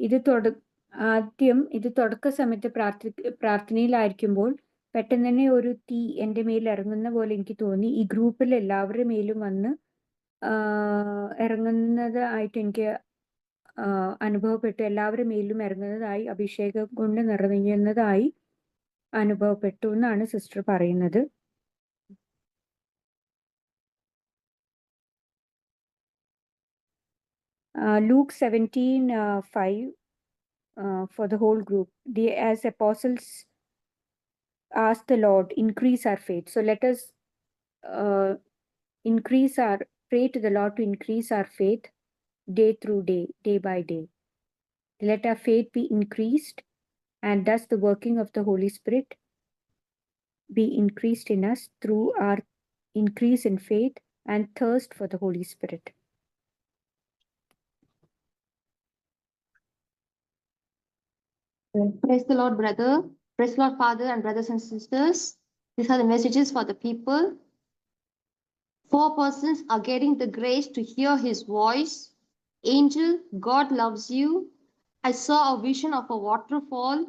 ഇത് ആദ്യം ഇത് തുടക്ക സമയത്ത് പ്രാർത്ഥനയിലായിരിക്കുമ്പോൾ പെട്ടെന്ന് തന്നെ ഒരു തീ എൻ്റെ മേൽ ഇറങ്ങുന്ന പോലെ എനിക്ക് തോന്നി. ഈ ഗ്രൂപ്പിൽ എല്ലാവരുടെ മേലും വന്ന് ഇറങ്ങുന്നതായിട്ട് എനിക്ക് അനുഭവപ്പെട്ടു. എല്ലാവരുടെ മേലും ഇറങ്ങുന്നതായി, അഭിഷേകം കൊണ്ട് നിറയുന്നതായി അനുഭവപ്പെട്ടു എന്നാണ് സിസ്റ്റർ പറയുന്നത്. Luke 17:5 for the whole group. As apostles asked the Lord, increase our faith. So let us pray to the Lord to increase our faith day through day, day by day. Let our faith be increased, and thus the working of the Holy Spirit be increased in us through our increase in faith and thirst for the Holy Spirit. Praise the Lord, brother. Praise the Lord, Father and brothers and sisters. These are the messages for the people. 4 persons are getting the grace to hear his voice. Angel, God loves you. I saw a vision of a waterfall,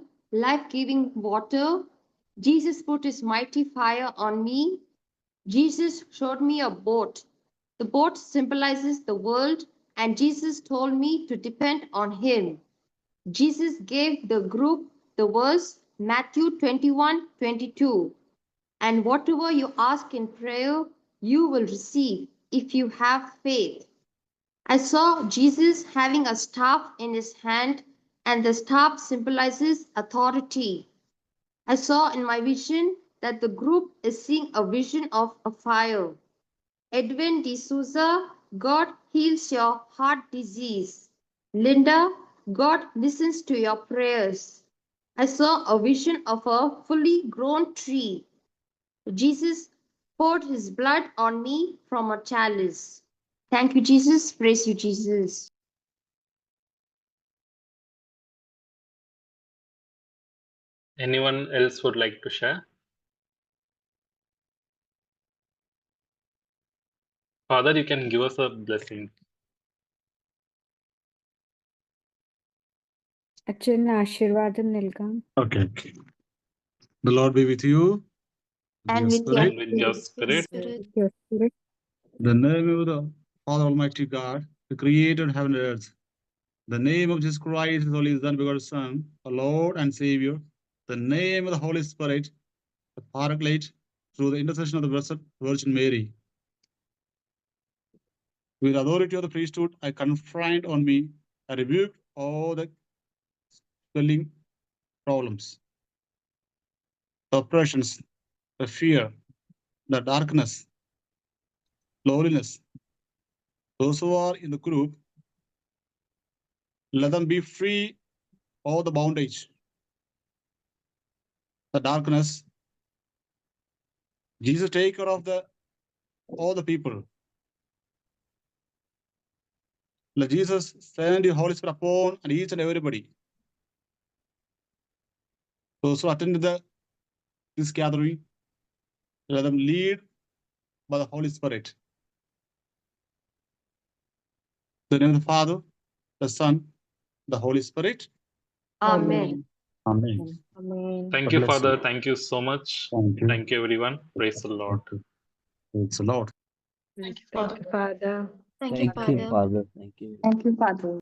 life-giving water. Jesus put his mighty fire on me. Jesus showed me a boat. The boat symbolizes the world, and Jesus told me to depend on him. Jesus gave the group the verse Matthew 21:22. And whatever you ask in prayer, you will receive if you have faith. I saw Jesus having a staff in his hand, and the staff symbolizes authority. I saw in my vision that the group is seeing a vision of a fire. Edwin D'Souza, God heals your heart disease. Linda, God listens to your prayers. I saw a vision of a fully grown tree. Jesus poured his blood on me from a chalice. Thank you, Jesus. Praise you, Jesus. Anyone else would like to share? Father, you can give us a blessing. അച്ഛൻ ആശീർവാദം നൽകാം. Okay. The Lord be with you. And your with spirit. And with your spirit. Your spirit. The name of the Father Almighty God, who created heaven and earth. The name of Jesus Christ, His only Son, begotten Son, the Lord and Savior. The name of the Holy Spirit, the Paraclete, through the intercession of the Blessed Virgin Mary. With authority of the priesthood, I confide on me, I rebuke all the swelling problems, the oppressions, the fear, the darkness, loneliness. Those who are in the group, let them be free of the bondage, the darkness. Jesus, take care of all the people. Let Jesus send your Holy Spirit upon and each and everybody. Those who attend this gathering, let them lead by the Holy Spirit. In the name of the Father, the Son, the Holy Spirit. Amen. Amen. Amen. Thank God you, bless Father. you. Thank you so much. Thank you. Thank you, everyone. Praise the Lord. Praise the Lord. Thank you, Father. Thank you, Thank you, Father. Father. Thank you. Thank you, Father.